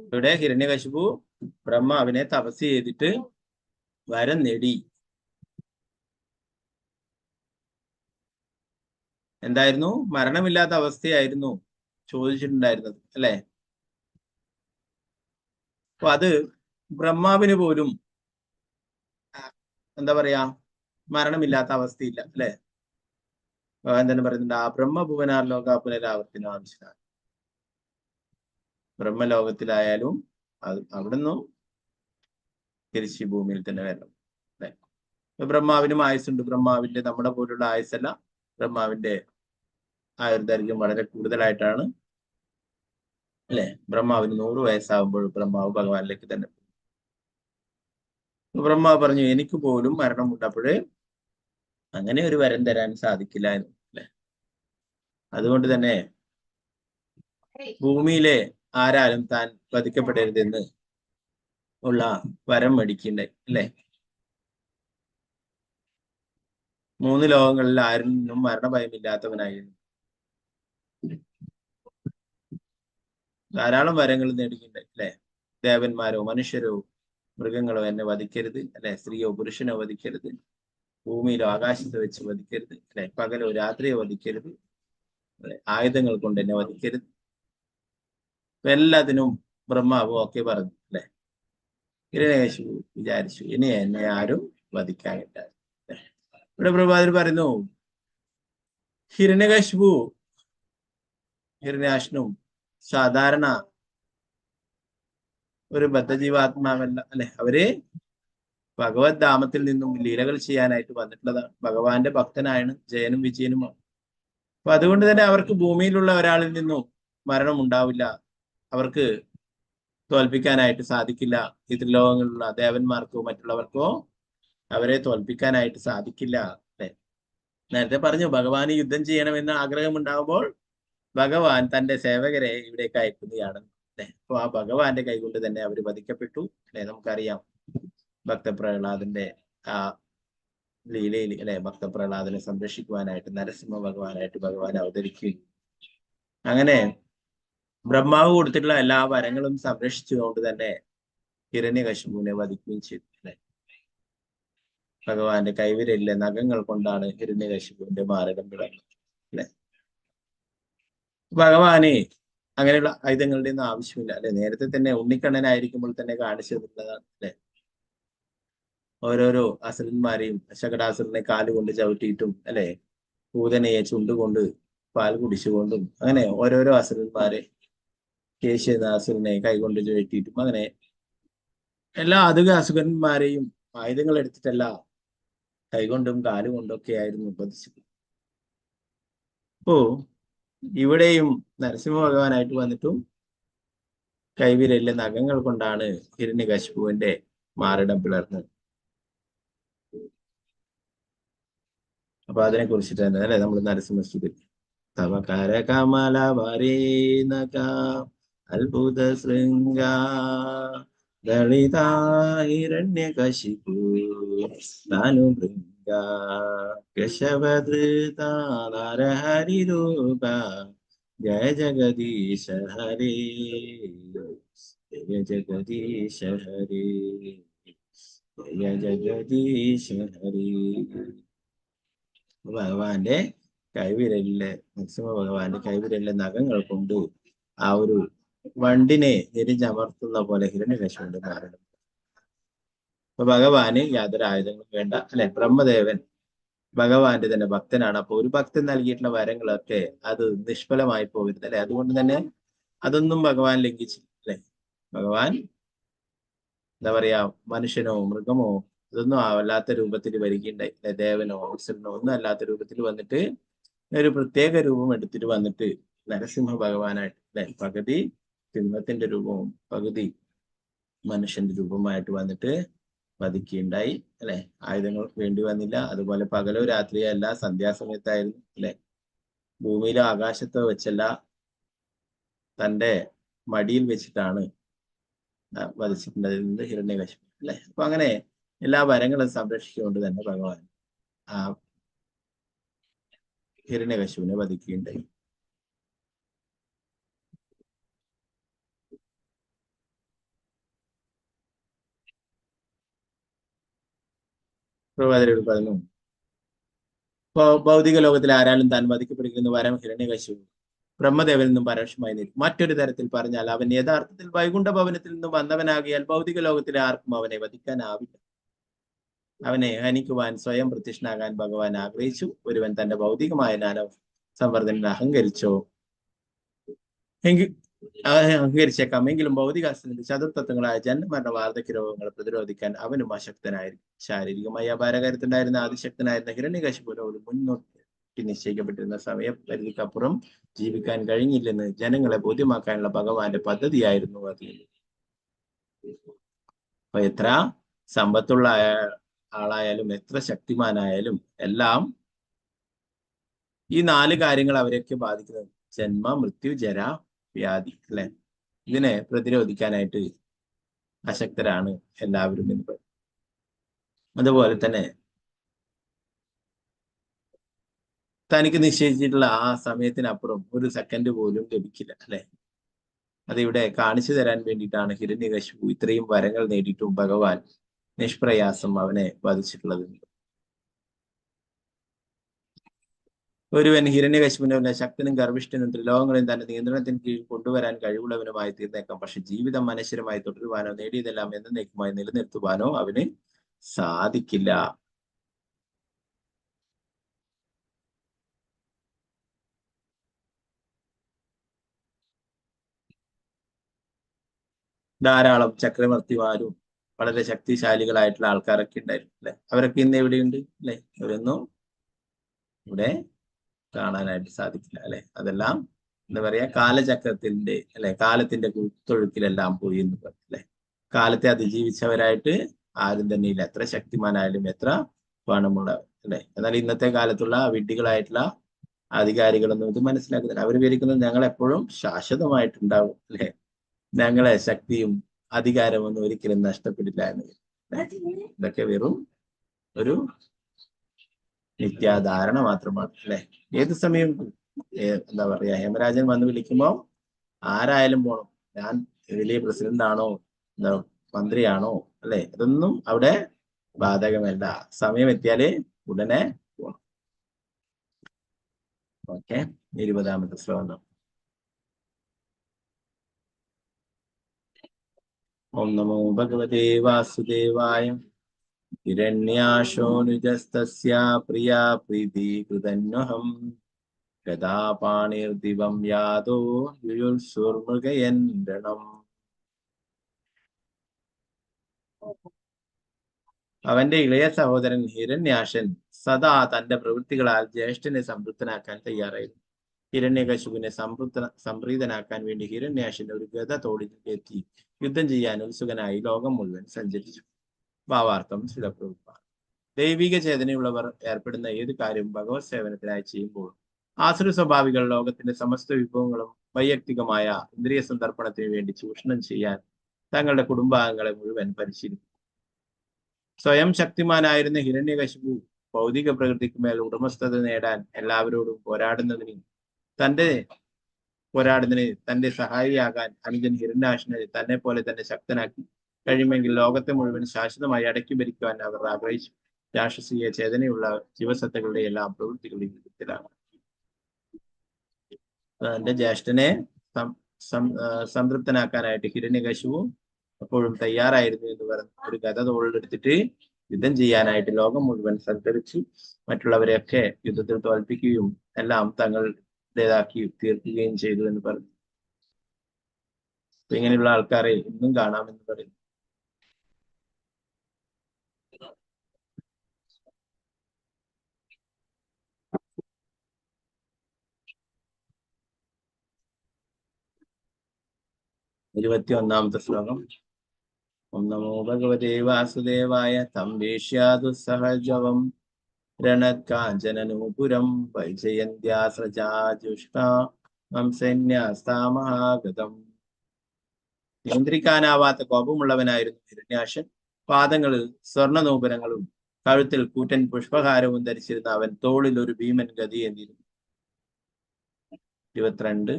ഇവിടെ ഹിരണ്യകശിപു ബ്രഹ്മാവിനെ തപസ് ചെയ്തിട്ട് വരം നേടി. എന്തായിരുന്നു? മരണമില്ലാത്ത അവസ്ഥയായിരുന്നു ചോദിച്ചിട്ടുണ്ടായിരുന്നത് അല്ലെ. അപ്പൊ അത് ബ്രഹ്മാവിന് പോലും എന്താ പറയാ, മരണമില്ലാത്ത അവസ്ഥയില്ല അല്ലെ. ഭഗവാൻ തന്നെ പറയുന്നുണ്ട്, ആ ബ്രഹ്മഭുവനാർ ലോക പുനരാവർത്തിനാവശ്യമാണ്. ബ്രഹ്മലോകത്തിലായാലും അവിടുന്ന് തിരിച്ച് ഭൂമിയിൽ തന്നെ വരണം അല്ലെ. ബ്രഹ്മാവിനും ആയുസ്സുണ്ട്. ബ്രഹ്മാവിന്റെ നമ്മുടെ പോലുള്ള ആയുസ്സല്ല. ബ്രഹ്മാവിന്റെ ആയുർദൈർഘ്യം വളരെ കൂടുതലായിട്ടാണ് അല്ലെ? ബ്രഹ്മാവിന് 100 വയസ്സാകുമ്പോൾ ബ്രഹ്മാവ് ഭഗവാനിലേക്ക് തന്നെ. ബ്രഹ്മാവ് പറഞ്ഞു എനിക്ക് പോലും മരണമുണ്ടപ്പോഴേ അങ്ങനെ ഒരു വരം തരാൻ സാധിക്കില്ല എന്ന്. അല്ലെ? അതുകൊണ്ട് തന്നെ ഭൂമിയിലെ ആരാലും താൻ വധിക്കപ്പെടരുതെന്ന് ഉള്ള വരം മേടിക്കണ്ടായി. അല്ലെ? 3 ലോകങ്ങളിൽ ആരിൽ നിന്നും മരണഭയമില്ലാത്തവനായിരുന്നു. ധാരാളം വരങ്ങൾ നേടിയിട്ടുണ്ടായി. അല്ലെ? ദേവന്മാരോ മനുഷ്യരോ മൃഗങ്ങളോ എന്നെ വധിക്കരുത്. അല്ലെ? സ്ത്രീയോ പുരുഷനോ വധിക്കരുത്. ഭൂമിയിലോ ആകാശത്ത് വെച്ച് വധിക്കരുത്. അല്ലെ? പകലോ രാത്രിയോ വധിക്കരുത്. അല്ലെ? ആയുധങ്ങൾ കൊണ്ട് എന്നെ വധിക്കരുത്. എല്ലാത്തിനും ബ്രഹ്മാവ് ഓക്കെ പറഞ്ഞു. അല്ലെ? ഹിരണ്യകശിപു വിചാരിച്ചു ഇനി എന്നെ ആരും വധിക്കാനില്ല. ഇവിടെ പ്രഭാതർ പറയുന്നു ഹിരണ്യാക്ഷനും സാധാരണ ഒരു ബദ്ധജീവാത്മാവല്ല. അല്ലെ? അവര് ഭഗവത് ധാമത്തിൽ നിന്നും ലീലകൾ ചെയ്യാനായിട്ട് വന്നിട്ടുള്ളതാണ്. ഭഗവാന്റെ ഭക്തനായാണ്, ജയനും വിജയനുമാണ്. അപ്പൊ അതുകൊണ്ട് തന്നെ അവർക്ക് ഭൂമിയിലുള്ള ഒരാളിൽ നിന്നും മരണം ഉണ്ടാവില്ല. അവർക്ക് തോൽപ്പിക്കാനായിട്ട് സാധിക്കില്ല. ഈ ത്രിലോകങ്ങളിലുള്ള ദേവന്മാർക്കോ മറ്റുള്ളവർക്കോ അവരെ തോൽപ്പിക്കാനായിട്ട് സാധിക്കില്ല. അല്ലെ? നേരത്തെ പറഞ്ഞു ഭഗവാന് യുദ്ധം ചെയ്യണമെന്ന് ആഗ്രഹമുണ്ടാകുമ്പോൾ ഭഗവാൻ തന്റെ സേവകരെ ഇവിടേക്ക് അയക്കുന്നതാണ്. അല്ലെ? അപ്പൊ ആ ഭഗവാന്റെ കൈകൊണ്ട് തന്നെ അവർ വധിക്കപ്പെട്ടു. അല്ലെ? നമുക്കറിയാം ഭക്തപ്രഹ്ലാദന്റെ ആ ലീലയിൽ അല്ലെ ഭക്തപ്രഹ്ലാദനെ സംരക്ഷിക്കുവാനായിട്ട് നരസിംഹ ഭഗവാനായിട്ട് ഭഗവാൻ അവതരിക്കുകയും അങ്ങനെ ബ്രഹ്മാവ് കൊടുത്തിട്ടുള്ള എല്ലാ വരങ്ങളും സംരക്ഷിച്ചുകൊണ്ട് തന്നെ ഹിരണ്യകശിപുവിനെ വധിക്കുകയും ചെയ്തു. അല്ലെ? ഭഗവാന്റെ കൈവിരലിലെ നഖങ്ങൾ കൊണ്ടാണ് ഹിരണ്യകശിപുവിന്റെ മാരകം പിളർന്നത്. അല്ലെ? ഭഗവാന് അങ്ങനെയുള്ള ആയുധങ്ങളുടെ ഒന്നും ആവശ്യമില്ല. അല്ലെ? നേരത്തെ തന്നെ ഉണ്ണിക്കണ്ണനായിരിക്കുമ്പോൾ തന്നെ കാണിച്ചു തന്നിട്ടുള്ളതാണ്. അല്ലെ? ഓരോരോ അസുരന്മാരെയും ശകടാസുരനെ കാലുകൊണ്ട് ചവിട്ടിയിട്ടും അല്ലെ പൂതനയെ ചുണ്ടുകൊണ്ട് പാൽ കുടിച്ചുകൊണ്ടും അങ്ങനെ ഓരോരോ അസുരന്മാരെ കേശനാസുരനെ കൈകൊണ്ട് ചുഴറ്റിയിട്ടും അങ്ങനെ എല്ലാ അധിക അസുരന്മാരെയും ആയുധങ്ങൾ എടുത്തിട്ടല്ല കൈകൊണ്ടും കാലുകൊണ്ടും ഒക്കെ ആയിരുന്നു ഉപദേശിച്ചത്. അപ്പോ ഇവിടെയും നരസിംഹ ഭഗവാനായിട്ട് വന്നിട്ടും കൈവിരലിലെ നഖങ്ങൾ കൊണ്ടാണ് ഹിരണ്യകശിപുവിന്റെ മാറിടം പിളർന്നത്. അപ്പൊ അതിനെ കുറിച്ചിട്ട് തന്നെ അല്ലെ നമ്മൾ നരസിംഹസ്തുതി തവ കരകമല വരേനക അത്ഭുത ശൃംഗ ദളിത ഹിരണ്യകശിപു താനു ഭൃംഗ കേശവധൃത നരഹരിരൂപ ജയ ജഗദീശ ഹരേ ജയ ജഗദീശ ഹരേ ജയ ജഗദീശ ഹരേ. ഭഗവാന്റെ കൈവിരലിലെ നരസിംഹ ഭഗവാന്റെ കൈവിരലിലെ നഖങ്ങൾ കൊണ്ട് ആ ഒരു വണ്ടിനെ ഞെരിഞ്ഞമർത്തുന്ന പോലെ ഹിരണ്യകശിപുവിന്റെ മാരണം. അപ്പൊ ഭഗവാന് യാതൊരു ആയുധങ്ങളും വേണ്ട. അല്ലെ? ബ്രഹ്മദേവൻ ഭഗവാന്റെ തന്നെ ഭക്തനാണ്. അപ്പൊ ഒരു ഭക്തൻ നൽകിയിട്ടുള്ള വരങ്ങളൊക്കെ അത് നിഷ്ഫലമായി പോകരുത്. അല്ലെ? അതുകൊണ്ട് തന്നെ അതൊന്നും ഭഗവാൻ ലംഘിച്ചില്ല. അല്ലെ? ഭഗവാൻ എന്താ പറയാ മനുഷ്യനോ മൃഗമോ ഇതൊന്നും അല്ലാത്ത രൂപത്തിൽ വരികയുണ്ടായി. ദേവനോ അസുരനോ ഒന്നും അല്ലാത്ത രൂപത്തിൽ വന്നിട്ട് ഒരു പ്രത്യേക രൂപം എടുത്തിട്ട് വന്നിട്ട് നരസിംഹ ഭഗവാനായിട്ട് അല്ലെ പകുതി സിംഹത്തിന്റെ രൂപവും പകുതി മനുഷ്യന്റെ രൂപമായിട്ട് വന്നിട്ട് വധിക്കുകയുണ്ടായി. അല്ലെ? ആയുധങ്ങൾ വേണ്ടി വന്നില്ല. അതുപോലെ പകലോ രാത്രിയോ അല്ല, സന്ധ്യാസമയത്തായിരുന്നു. അല്ലെ? ഭൂമിയിലോ ആകാശത്തോ വെച്ചല്ല, തന്റെ മടിയിൽ വെച്ചിട്ടാണ് വധിച്ചിട്ടുണ്ടായിരുന്നത് ഹിരണ്യകശിപു. അല്ലെ? അപ്പൊ അങ്ങനെ എല്ലാ വരങ്ങളും സംരക്ഷിച്ചുകൊണ്ട് തന്നെ ഭഗവാൻ ആ ഹിരണ്യകശിപുവിനെ വധിക്കുകയുണ്ടായി. പ്രവാചകർ പറഞ്ഞു ഭൗതിക ലോകത്തിൽ ആരാലും താൻ വധിക്കപ്പെടുന്ന വരം ഹിരണ്യകശിപു ബ്രഹ്മദേവനിൽ നിന്നും പരോക്ഷമായി നിൽക്കും. മറ്റൊരു തരത്തിൽ പറഞ്ഞാൽ അവൻ യഥാർത്ഥത്തിൽ വൈകുണ്ഠ ഭവനത്തിൽ നിന്നും വന്നവനാകിയാൽ ഭൗതിക ലോകത്തിലെ ആർക്കും അവനെ വധിക്കാനാവില്ല. അവനെ ഹനിക്കുവാൻ സ്വയം പ്രത്യക്ഷനാകാൻ ഭഗവാൻ ആഗ്രഹിച്ചു. ഒരുവൻ തന്റെ ഭൗതികമായ ജ്ഞാന സംവർദ്ധന അഹങ്കരിച്ചോ അഹങ്കരിച്ചേക്കാം. എങ്കിലും ഭൗതികാസ്ത്രത്തിന്റെ ചതുർത്തത്വങ്ങളായ ജന്മമരണ വാർദ്ധക്യ രോഗങ്ങളെ പ്രതിരോധിക്കാൻ അവനും അശക്തനായിരിക്കും. ശാരീരികമായി അപാരകരത്തുണ്ടായിരുന്ന ആദിശക്തനായിരുന്ന ഹിരണ്യകശിപുവിന് ഒരു മുന്നോട്ട് നിശ്ചയിക്കപ്പെട്ടിരുന്ന സമയപരിധിക്കപ്പുറം ജീവിക്കാൻ കഴിഞ്ഞില്ലെന്ന് ജനങ്ങളെ ബോധ്യമാക്കാനുള്ള ഭഗവാന്റെ പദ്ധതിയായിരുന്നു അത്. അപ്പൊ എത്ര സമ്പത്തുള്ള ആളായാലും എത്ര ശക്തിമാനായാലും എല്ലാം ഈ 4 കാര്യങ്ങൾ അവരെയൊക്കെ ബാധിക്കുന്നത്. ജന്മ, മൃത്യു, ജര, വ്യാധി അല്ലെ. ഇതിനെ പ്രതിരോധിക്കാനായിട്ട് അശക്തരാണ് എല്ലാവരും എന്ന് പറയും. അതുപോലെ തന്നെ തനിക്ക് നിശ്ചയിച്ചിട്ടുള്ള ആ സമയത്തിനപ്പുറം ഒരു സെക്കൻഡ് പോലും ലഭിക്കില്ല അല്ലെ. അതിവിടെ കാണിച്ചു തരാൻ വേണ്ടിയിട്ടാണ് ഹിരണ്യകശിപു ഇത്രയും വരങ്ങൾ നേടിയിട്ടും ഭഗവാൻ നിഷ്പ്രയാസം അവനെ വധിച്ചിട്ടുള്ളത്. ഒരുവൻ ഹിരണ്യകശിപുവിനെ പോലെ ശക്തനും ഗർഭിഷ്ഠനും ത്രിലോകങ്ങളെയും തന്റെ നിയന്ത്രണത്തിന് കീഴിൽ കൊണ്ടുവരാൻ കഴിവുള്ളവനുമായി തീർന്നേക്കാം. പക്ഷെ ജീവിതം അനശ്വരമായി തുടരുവാനോ നേടിയതെല്ലാം എന്നേക്കുമായി നിലനിർത്തുവാനോ അവന് സാധിക്കില്ല. ധാരാളം ചക്രവർത്തിമാരും വളരെ ശക്തിശാലികളായിട്ടുള്ള ആൾക്കാരൊക്കെ ഉണ്ടായിരുന്നു അല്ലെ. അവരൊക്കെ ഇന്ന് എവിടെയുണ്ട് അല്ലെ. അവരൊന്നും ഇവിടെ കാണാനായിട്ട് സാധിക്കില്ല അല്ലെ. അതെല്ലാം എന്താ പറയാ, കാലചക്രത്തിന്റെ അല്ലെ, കാലത്തിന്റെ കുത്തൊഴുക്കിലെല്ലാം പോയി എന്ന് പറയും അല്ലെ. കാലത്തെ അതിജീവിച്ചവരായിട്ട് ആരും തന്നെ ഇല്ല, എത്ര ശക്തിമാനായാലും എത്ര പണമുള്ളവർ അല്ലെ. എന്നാൽ ഇന്നത്തെ കാലത്തുള്ള വിഡ്ഢികളായിട്ടുള്ള അധികാരികളൊന്നും ഇത് മനസ്സിലാക്കുന്നില്ല. അവർ വിചാരിക്കുന്നത് ഞങ്ങൾ എപ്പോഴും ശാശ്വതമായിട്ടുണ്ടാവും അല്ലെ, ഞങ്ങളെ ശക്തിയും അധികാരമൊന്നും ഒരിക്കലും നഷ്ടപ്പെടില്ല എന്ന്. ഇതൊക്കെ വെറും ഒരു നിത്യാധാരണ മാത്രമാണ് അല്ലെ. ഏത് സമയം എന്താ പറയാ, ഹേമരാജൻ വന്ന് വിളിക്കുമ്പോ ആരായാലും പോണം. ഞാൻ വലിയ പ്രസിഡന്റ് ആണോ, എന്താ മന്ത്രിയാണോ അല്ലെ, ഇതൊന്നും അവിടെ ബാധകമല്ല. സമയം എത്തിയാല് ഉടനെ പോണം. ഓക്കെ, 20ാമത്തെ ശ്ലോകം. ഓം നമോ ഭഗവതേ വാസുദേവായ. ഹിരണ്യാശോനുജസ്തസ്യ പ്രിയാ പ്രീതികൃതന്വഹം ഗദാപാണിർദിവം യാദോ യുയുത്സുർമൃഗയന്ത്രണം. അവന്റെ ഇളയ സഹോദരൻ ഹിരണ്യാശൻ സദാ തന്റെ പ്രവൃത്തികളാൽ ജ്യേഷ്ഠനെ സംതൃപ്തനാക്കാൻ തയ്യാറായിരുന്നു. ഹിരണ്യകശിപുവിനെ സംപ്രീതനാക്കാൻ വേണ്ടി ഹിരണ്യാശൻ ഒരു ഗദ തോളിലെത്തി യുദ്ധം ചെയ്യാൻ ഉത്സുകനായി ലോകം മുഴുവൻ സഞ്ചരിച്ചു. ഭാവാർത്ഥം ശിലപ്രഭുപാദ്. ദൈവിക ചേതനയുള്ളവർ ഏർപ്പെടുന്ന ഏത് കാര്യവും ഭഗവത് സേവനത്തിനായി ചെയ്യുമ്പോൾ ആസുര സ്വഭാവികൾ ലോകത്തിന്റെ സമസ്ത വിഭവങ്ങളും വൈയക്തികമായ ഇന്ദ്രിയ സന്ദർപ്പണത്തിന് വേണ്ടി ചൂഷണം ചെയ്യാൻ തങ്ങളുടെ കുടുംബാംഗങ്ങളെ മുഴുവൻ പരിശീലിക്കും. സ്വയം ശക്തിമാനായിരുന്ന ഹിരണ്യകശിപു ഭൗതിക പ്രകൃതിക്ക് മേൽ ഉടമസ്ഥത നേടാൻ എല്ലാവരോടും പോരാടുന്നതിന് തന്റെ സഹായിയാകാൻ അനുജൻ ഹിരണ്യാശനെ തന്നെ പോലെ തന്നെ ശക്തനാക്കി കഴിയുമെങ്കിൽ ലോകത്തെ മുഴുവൻ ശാശ്വതമായി അടക്കി ഭരിക്കുവാൻ അവർ ആഗ്രഹിച്ചു. രാക്ഷസീയ ചേതനയുള്ള ജീവസത്തകളുടെ എല്ലാം പ്രവൃത്തികളുടെ യുദ്ധത്തിലാണ്. തന്റെ ജ്യേഷ്ഠനെ സംതൃപ്തനാക്കാനായിട്ട് ഹിരണ്യകശിപു എപ്പോഴും തയ്യാറായിരുന്നു എന്ന് പറഞ്ഞ് ഒരു ഗദ തോളിലെടുത്തിട്ട് യുദ്ധം ചെയ്യാനായിട്ട് ലോകം മുഴുവൻ സഞ്ചരിച്ചു. മറ്റുള്ളവരെയൊക്കെ യുദ്ധത്തിൽ തോൽപ്പിക്കുകയും എല്ലാം തങ്ങളുടേതാക്കി തീർക്കുകയും ചെയ്തു എന്ന് പറഞ്ഞു. അപ്പൊ ഇങ്ങനെയുള്ള ആൾക്കാരെ ഇന്നും കാണാമെന്ന് പറയുന്നു. ഇരുപത്തിയൊന്നാമത്തെ ശ്ലോകം. ഓം നമോ ഭഗവതേ വാസുദേവായ. തം വേശ്യാതു സഹജവം രണത്കാഞ്ചനനൂപുരം വൈജയന്ത്യാസ്രജാജുഷ്ടാംസന്യാസ്താമഹാഗതം. നിയന്ത്രിക്കാനാവാത്ത കോപമുള്ളവനായിരുന്നു ഹിരണ്യാശൻ. പാദങ്ങളിൽ സ്വർണ്ണനൂപുരങ്ങളും കഴുത്തിൽ കൂറ്റൻ പുഷ്പഹാരവും ധരിച്ചിരുന്ന അവൻ തോളിൽ ഒരു ഭീമൻ ഗതിയേന്തിയിരുന്നു. 22.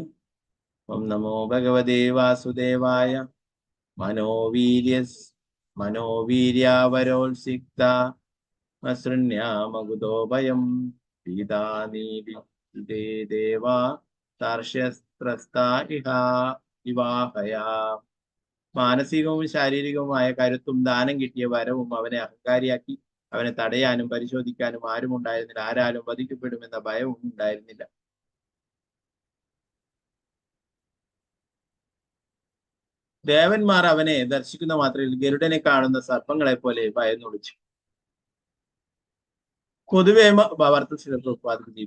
ഓം നമോ ഭഗവതേ വാസുദേവായ. മനോവീര്യാവരോത്സിക്ത മസൃണ്യാമകുതോഭയം പീതാനീലി ദേവാ താർഷ്യസ്ത്രസ്താ ഇവാഹയാ. മാനസികവും ശാരീരികവുമായ കരുത്തും ദാനം കിട്ടിയ വരവും അവനെ അഹങ്കാരിയാക്കി. അവനെ തടയാനും പരിശോധിക്കാനും ആരും ഉണ്ടായിരുന്നില്ല. ആരാലും വധിക്കപ്പെടുമെന്ന ഭയവും ഉണ്ടായിരുന്നില്ല. ദേവന്മാർ അവനെ ദർശിക്കുന്ന മാത്രയിൽ ഗരുഡനെ കാണുന്ന സർപ്പങ്ങളെ പോലെ ഭയന്നൊളിച്ചു. പൊതുവെ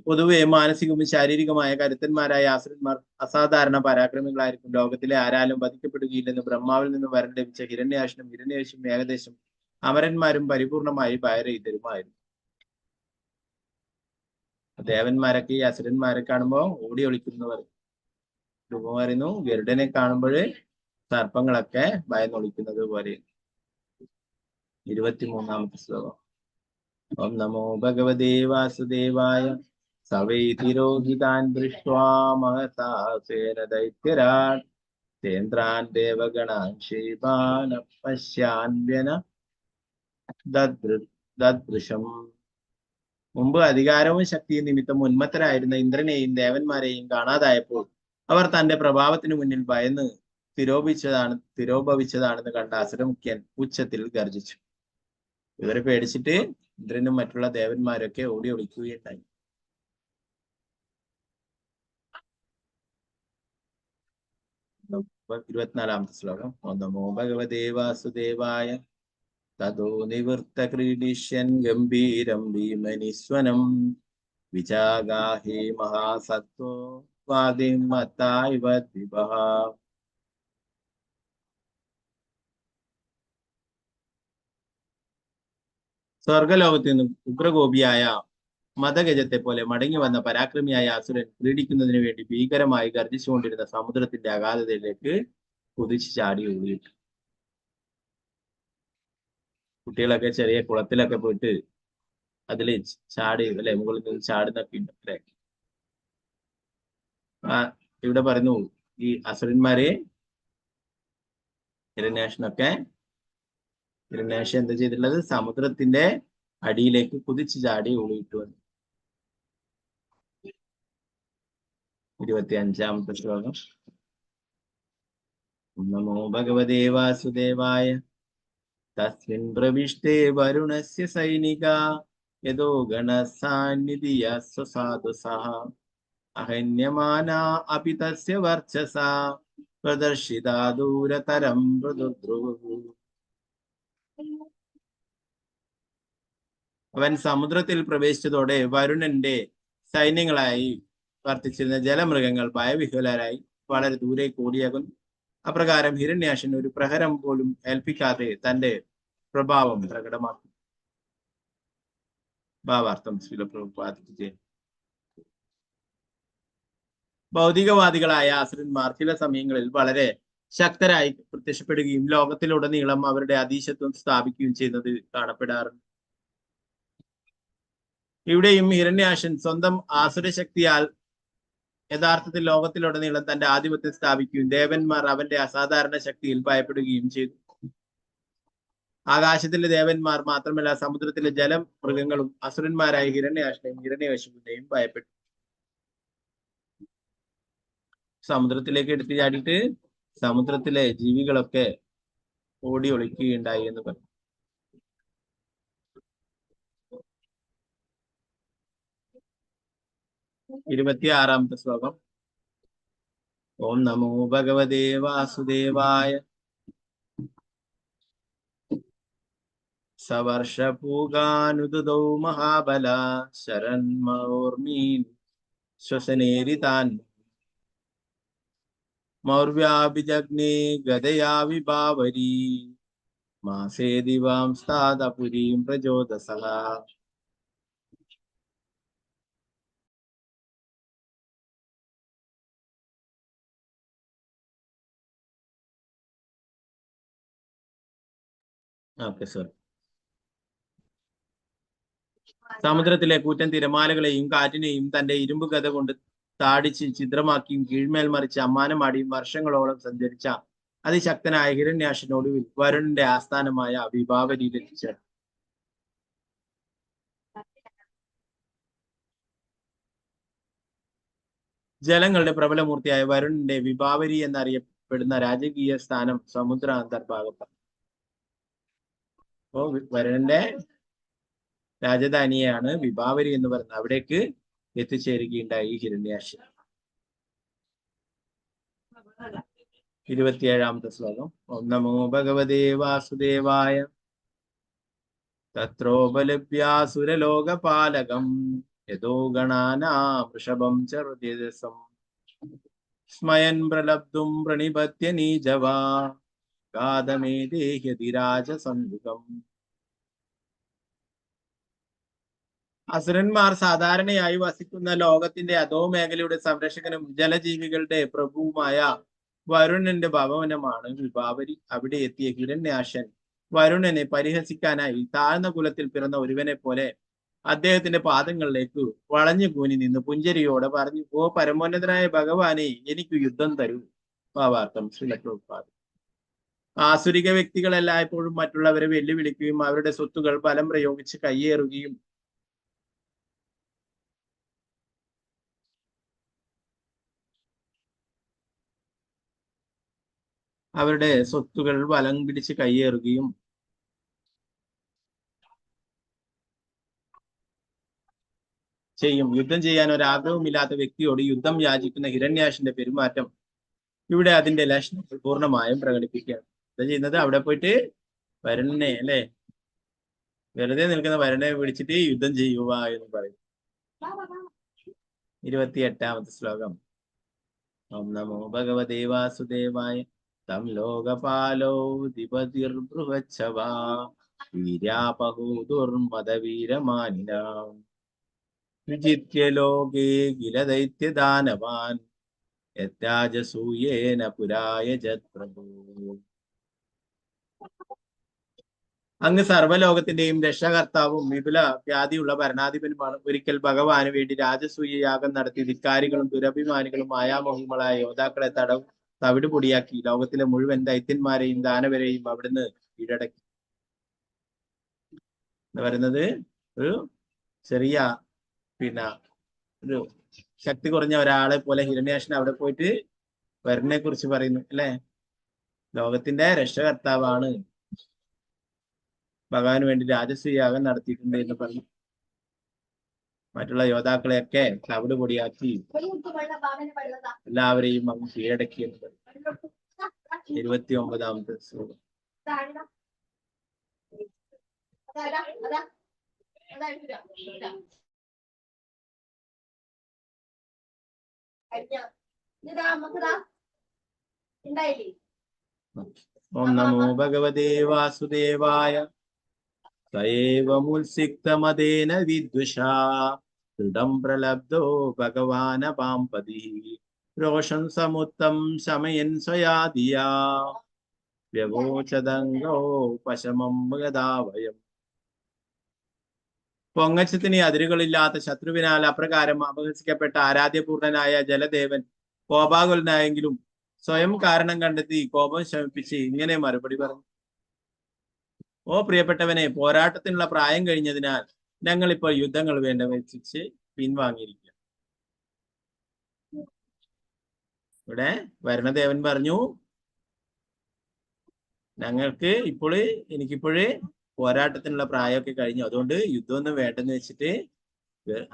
പൊതുവെ മാനസികവും ശാരീരികമായ കരുത്തന്മാരായ അസുരന്മാർ അസാധാരണ പരാക്രമികളായിരിക്കും. ലോകത്തിലെ ആരാലും വധിക്കപ്പെടുകയില്ലെന്ന് ബ്രഹ്മാവിൽ നിന്ന് വരം ലഭിച്ച ഹിരണ്യാശനും ഏകദേശം അമരന്മാരും പരിപൂർണമായി ഭയരഹിതരുമായിരുന്നു. ദേവന്മാരൊക്കെ ഈ അസുരന്മാരെ കാണുമ്പോൾ ഓടി ഒളിക്കുന്നവർ. രൂപമായിരുന്നു ഗരുഡനെ കാണുമ്പോൾ സർപ്പങ്ങളൊക്കെ ഭയന്നൊളിക്കുന്നത് പോലെ. 23-ാമത്തെ ശ്ലോകം. ഓം നമോ ഭഗവതേ വാസുദേവായ സവൈ തിരോഹിതാൻ ദൃഷ്ട്വാ മഹസാ സേന ദൈത്യരാൻ തേന്ദ്രാൻ ദേവഗണാൻ ശൈവാൻ പശ്യാൻവ്യന ദദൃശം. മുമ്പ് അധികാരവും ശക്തിയും നിമിത്തം ഉന്മത്തരായിരുന്ന ഇന്ദ്രനെയും ദേവന്മാരെയും കാണാതായപ്പോൾ അവർ തന്റെ പ്രഭാവത്തിനു മുന്നിൽ ഭയന്ന് തിരോഭവിച്ചതാണെന്ന് കണ്ട അസുരമുഖ്യൻ ഉച്ചത്തിൽ ഗർജിച്ചു. ഇവരെ പേടിച്ചിട്ട് ഇന്ദ്രനും മറ്റുള്ള ദേവന്മാരൊക്കെ ഓടി ഒളിക്കുകയുണ്ടായി. ഇരുപത്തിനാലാമത്തെ ശ്ലോകം. ഓം നമോ ഭഗവതേ വാസുദേവായ തതോ നിവൃത്ത ക്രീഡിഷ്യൻ ഗംഭീരം ഭീമനിസ്വനം വിചാഗാഹേ മഹാസത്വോ വാദിമത്തായിവ ദ്വിപഃ. സ്വർഗലോകത്തു നിന്നും ഉഗ്രകോപിയായ മദഗജത്തെ പോലെ മടങ്ങി വന്ന പരാക്രമിയായ അസുരൻ ക്രീഡിക്കുന്നതിന് വേണ്ടി ഭീകരമായി ഗർജിച്ചുകൊണ്ടിരുന്ന സമുദ്രത്തിന്റെ അഗാധതയിലേക്ക് കുതിച്ചു ചാടി ഓടിയിട്ടു. കുട്ടികളൊക്കെ ചെറിയ കുളത്തിലൊക്കെ പോയിട്ട് അതിൽ ചാടി അല്ലെ, മുകളിൽ നിന്ന് ചാടുന്നൊക്കെ ഉണ്ട് അല്ലെ. ഇവിടെ പറയുന്നു ഈ അസുരന്മാരെ ഹിരണ്യാക്ഷൻ എന്താ ചെയ്തിട്ടുള്ളത്? സമുദ്രത്തിന്റെ അടിയിലേക്ക് കുതിച്ചു ചാടി ഓടിയിട്ടു. 25-ാമത്തെ ശ്ലോകം. നമോ ഭഗവതേ വാസുദേവായ തസ്മിൻ പ്രവിഷ്ടേ വരുണസ്യ സൈനിക യദോ ഗണസാന്നിധിയ സ്വസാധുസഃ അഹന്യമാനാ അപി തസ്യ വർച്ചസാ പ്രദർശിതാ ദൂരതരം മൃദുദ്രുവു. അവൻ സമുദ്രത്തിൽ പ്രവേശിച്ചതോടെ വരുണന്റെ സൈന്യങ്ങളായി വർത്തിച്ചിരുന്ന ജലമൃഗങ്ങൾ ഭയവിഹ്വലരായി വളരെ ദൂരേക്ക് ഓടിയാകുന്നു. അപ്രകാരം ഹിരണ്യാക്ഷൻ ഒരു പ്രഹരം പോലും ഏൽപ്പിക്കാതെ തന്റെ പ്രഭാവം പ്രകടമാക്കി. ഭാവാർത്ഥം ശ്രീലപ്രഭുപാദിക്ക്. ഭൗതികവാദികളായ അസുരന്മാർ ചില സമയങ്ങളിൽ വളരെ ശക്തരായി പ്രത്യക്ഷപ്പെടുകയും ലോകത്തിലുടനീളം അവരുടെ അധീശത്വം സ്ഥാപിക്കുകയും ചെയ്യുന്നത് കാണപ്പെടാറുണ്ട്. ഇവിടെയും ഹിരണ്യാക്ഷൻ സ്വന്തം ആസുരശക്തിയാൽ യഥാർത്ഥത്തിൽ ലോകത്തിലുടനീളം തന്റെ ആധിപത്യം സ്ഥാപിക്കുകയും ദേവന്മാർ അവന്റെ അസാധാരണ ശക്തിയിൽ ഭയപ്പെടുകയും ചെയ്തു. ആകാശത്തിലെ ദേവന്മാർ മാത്രമല്ല, സമുദ്രത്തിലെ ജലം മൃഗങ്ങളും അസുരന്മാരായ ഹിരണ്യാക്ഷനെയും ഹിരണ്യകശിപുവിനെയും ഭയപ്പെട്ടു. സമുദ്രത്തിലേക്ക് എടുത്തു ചാടിയിട്ട് സമുദ്രത്തിലെ ജീവികളൊക്കെ ഓടി ഒളിക്കുകയുണ്ടായി എന്ന് പറഞ്ഞു. 26-ാമത്തെ ശ്ലോകം. ഓം നമോ ഭഗവതേ വാസുദേവായ സവർഷപൂഗാനുദുദൗ മഹാബല ശരന്മോർമീൻ ശ്വസനേരിതാൻ മൗർവ്യാഭിജഗ്നേ ഗദയാ വിഭാവരീ മാസേ ദിവാം സ്ഥാതപുരീം പ്രചോദസഃ. Okay sir. സമുദ്രത്തിലെ കൂറ്റൻ തിരമാലകളെയും കാറ്റിനെയും തന്റെ ഇരുമ്പ് ഗദ കൊണ്ട് താടിച്ച് ഛിദ്രമാക്കിയും കീഴ്മേൽ മറിച്ച് അമ്മാനമാടിയും വർഷങ്ങളോളം സഞ്ചരിച്ച അതിശക്തനായ ഹിരണ്യാക്ഷനൊടുവിൽ വരുണന്റെ ആസ്ഥാനമായ വിഭാവരിയിലെത്തിച്ചു. ജലങ്ങളുടെ പ്രബലമൂർത്തിയായ വരുണന്റെ വിഭാവരി എന്നറിയപ്പെടുന്ന രാജകീയ സ്ഥാനം സമുദ്ര അന്തർഭാഗത്താണ്. അപ്പോ വരുണന്റെ രാജധാനിയാണ് വിഭാവരി എന്ന് പറയുന്നത്. അവിടേക്ക് എത്തിച്ചേരുകയുണ്ടായി ഹിരണ്യാക്ഷൻ. 27-ാമത്തെ ശ്ലോകം. ഓം നമോ ഭഗവതേ വാസുദേവായ തത്രോപലഭ്യാസുരലോകപാലകം യതോ ഗണാനാ വൃഷഭം ചർദിസം സ്മയൻ പ്രലബ്ധും പ്രണിപത്യ നീജവാ ഗാതമേ ദേഹ്യതിരാജ സംയുഗം. അസുരന്മാർ സാധാരണയായി വസിക്കുന്ന ലോകത്തിന്റെ അധോ മേഖലയുടെ സംരക്ഷകനും ജലജീവികളുടെ പ്രഭുവുമായ വരുണന്റെ ഭവനമാണ് വിഭാവരി. അവിടെ എത്തിയ ഹിരണ്യാക്ഷൻ വരുണനെ പരിഹസിക്കാനായി താഴ്ന്ന കുലത്തിൽ പിറന്ന ഒരുവനെ പോലെ അദ്ദേഹത്തിന്റെ പാദങ്ങളിലേക്ക് വളഞ്ഞു കൂനി നിന്ന് പുഞ്ചരിയോടെ പറഞ്ഞു, ഓ പരമോന്നതനായ ഭഗവാനെ, എനിക്ക് യുദ്ധം തരൂ. ഭാവാർത്ഥം ശ്രീലപ്രഭുപാദ്. ആസുരിക വ്യക്തികൾ എല്ലായ്പ്പോഴും മറ്റുള്ളവരെ വെല്ലുവിളിക്കുകയും അവരുടെ സ്വത്തുകൾ ബലം പ്രയോഗിച്ച് കയ്യേറുകയും ചെയ്യും. യുദ്ധം ചെയ്യാൻ ഒരാഗ്രഹവുമില്ലാത്ത വ്യക്തിയോട് യുദ്ധം യാചിക്കുന്ന ഹിരണ്യാക്ഷന്റെ പെരുമാറ്റം ഇവിടെ അതിന്റെ ലക്ഷണങ്ങൾ പൂർണ്ണമായും പ്രകടിപ്പിക്കുകയാണ്. എന്താ ചെയ്യുന്നത്? അവിടെ പോയിട്ട് വരുണനെ, അല്ലെ, വെറുതെ നിൽക്കുന്ന വരുണനെ പിടിച്ചിട്ട് യുദ്ധം ചെയ്യുക എന്ന് പറയും. 28ാമത്തെ ശ്ലോകം. ഓം നമോ ഭഗവതേ വാസുദേവായ തം ലോകപാലോ ദിപതിർബൃഹച്ഛവാ വീര്യാപഹൂതുർമദവീരമാനിനാം വിജിത്യ ലോകേ കില ദൈത്യദാനവാൻ യത്രാജസൂയേന പുരായജത് പ്രഭു. അങ്ങ് സർവ്വലോകത്തിന്റെയും രക്ഷകർത്താവും വിപുല വ്യാധിയുള്ള ഭരണാധിപനുമാണ്. ഒരിക്കൽ ഭഗവാന് വേണ്ടി രാജസൂയ യാഗം നടത്തി ധിക്കാരികളും ദുരഭിമാനികളും മായാമോഹികളായ യോദ്ധാക്കളെ തവിട് പൊടിയാക്കി ലോകത്തിലെ മുഴുവൻ ദൈത്യന്മാരെയും ദാനവരെയും അവിടുന്ന് കീഴടക്കി. എന്ന് പറയുന്നത് ഒരു ചെറിയ ഒരു ശക്തി കുറഞ്ഞ ഒരാളെ പോലെ ഹിരണ്യാക്ഷൻ അവിടെ പോയിട്ട് വരുണനെ കുറിച്ച് പറയുന്നു, അല്ലെ. ലോകത്തിന്റെ രക്ഷകർത്താവാണ്, ഭഗവാന് വേണ്ടി രാജസൂയാഗം നടത്തിയിട്ടുണ്ട് എന്ന് പറഞ്ഞു. മറ്റുള്ള യോദ്ധാക്കളെയൊക്കെ തവിട് പൊടിയാക്കി എല്ലാവരെയും അങ്ങ് കീഴടക്കി എന്ന് പറയും. 29ാമത്തെ ശ്ലോകം. ഓം നമോ ഭഗവതേ വാസുദേവായ സയേവമുത്സിക്തമദേന വിദ്വിഷാ ദൃഢം പ്രലബ്ധോ ഭഗവാനപാംപതി രോഷം സമുത്തം ശമയൻ സ്വയാദിയാ വ്യവോചദംഗോ പശമം ഗദാവയം. പൊങ്ങച്ചത്തിന് അതിരുകളില്ലാത്ത ശത്രുവിനാൽ അപ്രകാരം അപഹസിക്കപ്പെട്ട ആരാധ്യപൂർണനായ ജലദേവൻ കോപാകുലനായെങ്കിലും സ്വയം കാരണം കണ്ടെത്തി കോപം ശമിപ്പിച്ച് ഇങ്ങനെ മറുപടി പറഞ്ഞു, ഓ പ്രിയപ്പെട്ടവനെ, പോരാട്ടത്തിനുള്ള പ്രായം കഴിഞ്ഞതിനാൽ ഞങ്ങൾ ഇപ്പോൾ യുദ്ധങ്ങൾ വേണ്ട വെച്ചിച്ച് പിൻവാങ്ങിയിരിക്കുക. ഇവിടെ വരുണദേവൻ പറഞ്ഞു, എനിക്കിപ്പോഴേ പോരാട്ടത്തിനുള്ള പ്രായമൊക്കെ കഴിഞ്ഞു, അതുകൊണ്ട് യുദ്ധമൊന്നും വേണ്ടെന്ന് വെച്ചിട്ട്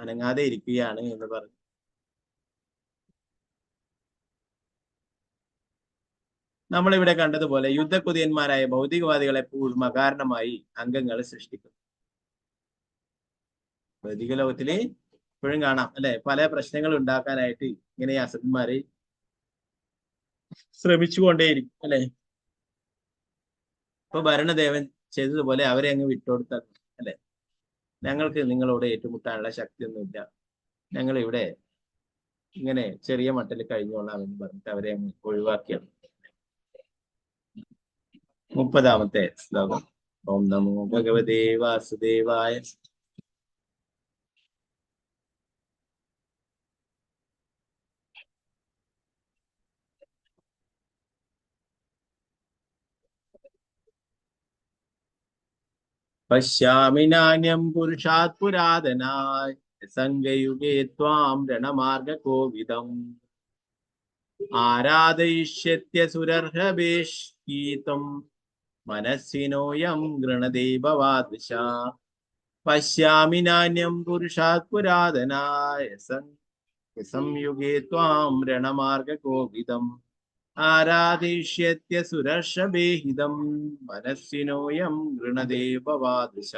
അനങ്ങാതെ ഇരിക്കുകയാണ് എന്ന് പറഞ്ഞു. നമ്മളിവിടെ കണ്ടതുപോലെ യുദ്ധക്കുതിയന്മാരായ ഭൗതികവാദികളെ എപ്പോഴും അകാരണമായി അംഗങ്ങൾ സൃഷ്ടിക്കും. ഭൗതിക ലോകത്തില് ഇപ്പോഴും കാണാം, അല്ലെ, പല പ്രശ്നങ്ങൾ ഉണ്ടാക്കാനായിട്ട് ഇങ്ങനെ അസന്മാര് ശ്രമിച്ചുകൊണ്ടേയിരിക്കും, അല്ലെ. ഇപ്പൊ ഭരണദേവൻ ചെയ്തതുപോലെ അവരെ അങ്ങ് വിട്ടുകൊടുത്താൽ, അല്ലെ, ഞങ്ങൾക്ക് നിങ്ങളോട് ഏറ്റുമുട്ടാനുള്ള ശക്തിയൊന്നുമില്ല, ഞങ്ങൾ ഇവിടെ ഇങ്ങനെ ചെറിയ മട്ടിൽ കഴിഞ്ഞോളാം എന്ന് പറഞ്ഞിട്ട് അവരെ അങ്ങ് ഒഴിവാക്കിയാണ്. 30ാമത്തെ ശ്ലോകം. ഓം നമോ ഭഗവതേ വാസുദേവായ പശ്യാമി നാന്യം പുരുഷാത് പുരാതനായ സംഗയുഗേ ത്വാം രണമാർഗകോവിദം ആരാധയിഷ്യത്യസുരർഹവേഷ്കീതം മനസ്സിനോയം ഗൃണദേ ഭവാദൃശ. പശ്യാമി നാന്യം പുരുഷാത് പുരാതനായ സംയുഗേ ത്വാം രണമാർഗകോവിദം ആരാധിഷ്യത്യ സുരർഷഭേഹിതം മനസ്സിനോയം ഗൃണദേവവാദൃശ.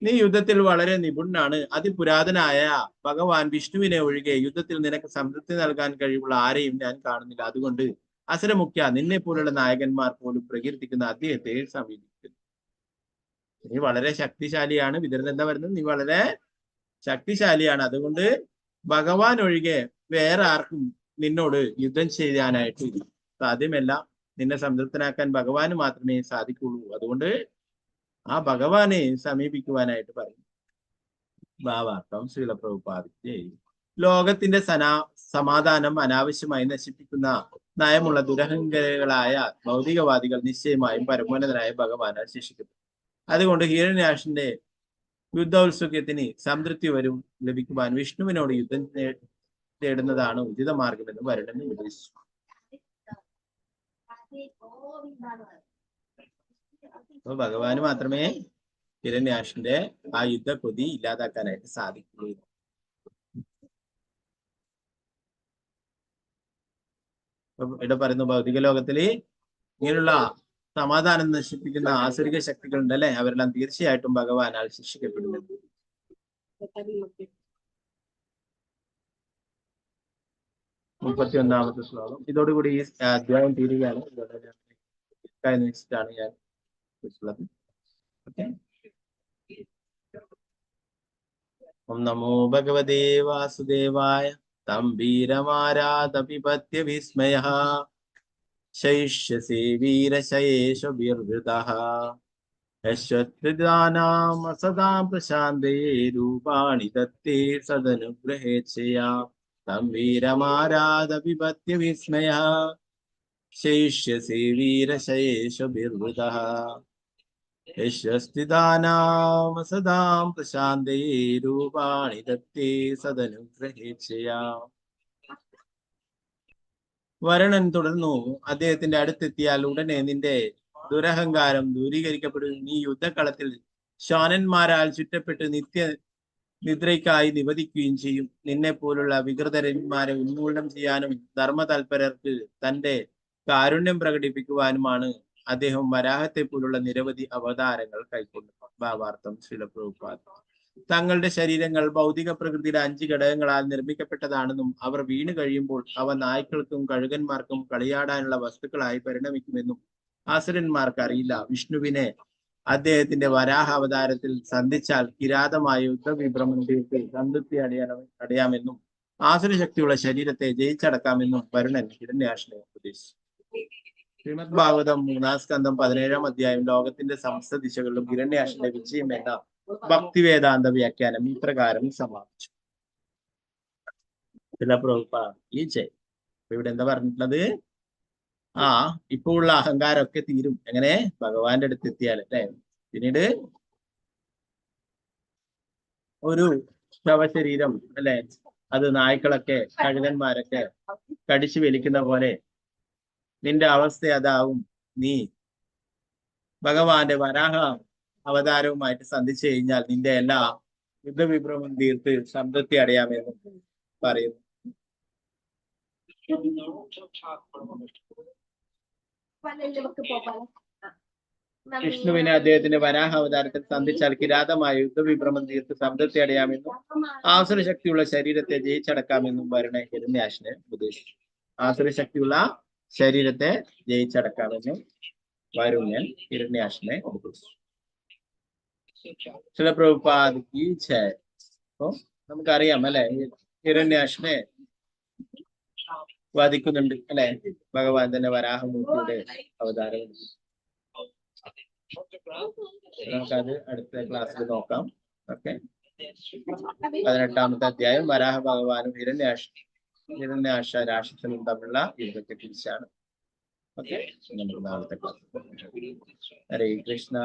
നീ യുദ്ധത്തിൽ വളരെ നിപുണനാണ്. അതിപുരാതനായ ഭഗവാൻ വിഷ്ണുവിനെ ഒഴികെ യുദ്ധത്തിൽ നിനക്ക് സംതൃപ്തി നൽകാൻ കഴിവുള്ള ആരെയും ഞാൻ കാണുന്നില്ല. അതുകൊണ്ട് അസുരമുഖ്യ, നിന്നെ പോലുള്ള നായകന്മാർ പോലും പ്രകീർത്തിക്കുന്ന അദ്ദേഹത്തെ സമീപിക്കുന്നു. നീ വളരെ ശക്തിശാലിയാണ്. വിതരണം എന്താ പറയുന്നത്? നീ വളരെ ശക്തിശാലിയാണ്. അതുകൊണ്ട് ഭഗവാൻ ഒഴികെ വേറെ ആർക്കും നിന്നോട് യുദ്ധം ചെയ്യാനായിട്ട് സാധ്യമല്ല. നിന്നെ സംതൃപ്തനാക്കാൻ ഭഗവാന് മാത്രമേ സാധിക്കുള്ളൂ. അതുകൊണ്ട് ആ ഭഗവാനെ സമീപിക്കുവാനായിട്ട് പറയും. ഭാവാർത്ഥം ശ്രീല പ്രഭുപാദിക്ക് ലോകത്തിന്റെ സമാധാനം അനാവശ്യമായി നശിപ്പിക്കുന്ന നയമുള്ള ദുരഹങ്കാരികളായ ഭൗതികവാദികൾ നിശ്ചയമായും പരമോന്നതനായ ഭഗവാനാൽ ശിക്ഷിക്കുന്നു. അതുകൊണ്ട് ഹിരണ്യാക്ഷന്റെ യുദ്ധോത്സുഖ്യത്തിന് സംതൃപ്തി വരും ലഭിക്കുവാൻ വിഷ്ണുവിനോട് യുദ്ധം തേടുന്നതാണ് ഉചിത മാർഗമെന്ന് വരുണൻ ഉപദേശിച്ചു. അപ്പൊ ഭഗവാന് മാത്രമേ ഹിരണ്യാക്ഷന്റെ ആ യുദ്ധ കൊതി ഇല്ലാതാക്കാനായിട്ട് സാധിക്കുള്ളൂ. ഇവിടെ പറയുന്നു, ഭൗതിക ലോകത്തില് ഇങ്ങനെയുള്ള സമാധാനം നശിപ്പിക്കുന്ന ആസുരിക ശക്തികളുണ്ട് അല്ലെ, അവരെല്ലാം തീർച്ചയായിട്ടും ഭഗവാനാൽ ശിക്ഷിക്കപ്പെടുന്നത്. 31ാമത്തെ ശ്ലോകം. ഇതോടുകൂടി ഈ അധ്യായം തീരുകയാണ്. വെച്ചിട്ടാണ് ഞാൻ ഉള്ളത്. ഓക്കെ. ഓം നമോ ഭഗവതേ വാസുദേവായ. തം വീരമാരാധപിപത്യ വിസ്മയ ശൈഷ്യസേ വീരശയേഷുഭിർവൃതഃ യശ്വത്രിദാനാം സദാ പ്രശാന്തേ രൂപാണി ദത്തേ സദനുഗ്രഹേച്ഛയാ തം വീരമാരാധപിപത്യ വിസ്മയ ശൈഷ്യസേ വീരശയേഷുഭിർവൃതഃ യശ്വസ്തിദാനാം സദാ പ്രശാന്തേ രൂപാണി ദത്തേ സദനുഗ്രഹേച്ഛയാ. വരുണൻ തുടർന്നു, അദ്ദേഹത്തിന്റെ അടുത്തെത്തിയാൽ ഉടനെ നിന്റെ ദുരഹങ്കാരം ദൂരീകരിക്കപ്പെടും. നീ യുദ്ധക്കളത്തിൽ ശ്വാനന്മാരാൽ ചുറ്റപ്പെട്ട് നിദ്രയ്ക്കായി നിവദിക്കുകയും ചെയ്യും. നിന്നെ പോലുള്ള വികൃതരന്മാരെ ഉന്മൂലനം ചെയ്യാനും ധർമ്മതൽപരർക്ക് തന്റെ കാരുണ്യം പ്രകടിപ്പിക്കുവാനുമാണ് അദ്ദേഹം വരാഹത്തെ പോലുള്ള നിരവധി അവതാരങ്ങൾ കൈക്കൊണ്ടു. ഭാവാർത്ഥം ശ്രീല പ്രഭുപാദ്. തങ്ങളുടെ ശരീരങ്ങൾ ഭൗതിക പ്രകൃതിയുടെ 5 ഘടകങ്ങളാൽ നിർമ്മിക്കപ്പെട്ടതാണെന്നും അവർ വീണ് കഴിയുമ്പോൾ അവ നായ്ക്കൾക്കും കഴുകന്മാർക്കും കളിയാടാനുള്ള വസ്തുക്കളായി പരിണമിക്കുമെന്നും ആസുരന്മാർക്ക് അറിയില്ല. വിഷ്ണുവിനെ അദ്ദേഹത്തിന്റെ വരാഹ അവതാരത്തിൽ സന്ധിച്ചാൽ കിരാതമായ യുദ്ധവിഭ്രമത്തിൽ സംതൃപ്തി അടയാമെന്നും ആസുരശക്തിയുള്ള ശരീരത്തെ ജയിച്ചടക്കാമെന്നും വരുണൻ ഹിരണ്യാക്ഷനെ ഉപദേശിച്ചു. ശ്രീമദ് ഭാഗവതം 3ാം സ്കന്ധം 17ാം അധ്യായം ലോകത്തിന്റെ സമസ്ത ദിശകളിലും ഹിരണ്യാക്ഷന്റെ വിജയം എന്ന ഭക്തിവേദാന്ത വ്യാഖ്യാനം ഇപ്രകാരം സമാപിച്ചു. ഇവിടെ എന്താ പറഞ്ഞിട്ടുള്ളത്? ഇപ്പൊ ഉള്ള അഹങ്കാരമൊക്കെ തീരും. എങ്ങനെ? ഭഗവാന്റെ അടുത്ത് എത്തിയാൽ അല്ലെ. പിന്നീട് ഒരു ശവശരീരം അല്ലെ, അത് നായ്ക്കളൊക്കെ കഴുകന്മാരൊക്കെ കടിച്ചു വലിക്കുന്ന പോലെ നിന്റെ അവസ്ഥ അതാവും. നീ ഭഗവാന്റെ വരാഹ അവതാരവുമായിട്ട് സന്ധിച്ചു കഴിഞ്ഞാൽ നിന്റെ എല്ലാ യുദ്ധവിഭ്രമം തീർത്ത് സംതൃപ്തി അടയാമെന്ന് പറയുന്നു. വിഷ്ണുവിനെ അദ്ദേഹത്തിന്റെ വരാഹ അവതാരത്തിൽ സന്ധിച്ചാൽ കിരാതമായ യുദ്ധവിഭ്രമം തീർത്ത് സംതൃപ്തി അടയാമെന്നും ആസുരശക്തിയുള്ള ശരീരത്തെ ജയിച്ചടക്കാമെന്നും വരുണ ഹിരണ്യാക്ഷനെ ഉപദേശിച്ചു. ആസുരശക്തിയുള്ള ശരീരത്തെ ജയിച്ചടക്കാമെന്നും വരുണൻ ഹിരണ്യാക്ഷനെ ഉപദേശിച്ചു. ചില പ്രഭുപാദിക്ക് അപ്പൊ നമുക്കറിയാം അല്ലെ, ഹിരണ്യാക്ഷനെ വധിക്കുന്നുണ്ട് അല്ലെ, ഭഗവാൻ തന്നെ വരാഹമൂർത്തിയുടെ അവതാരം. നമുക്കത് അടുത്ത ക്ലാസ്സിൽ നോക്കാം. ഓക്കെ. 18ാമത്തെ അധ്യായം വരാഹ ഭഗവാനും ഹിരണ്യാക്ഷ രാക്ഷസനും തമ്മിലുള്ള യുദ്ധത്തെ കുറിച്ചാണ്. ഓക്കെ. നമുക്ക് നാളത്തെ ക്ലാസ്. ഹരേ കൃഷ്ണ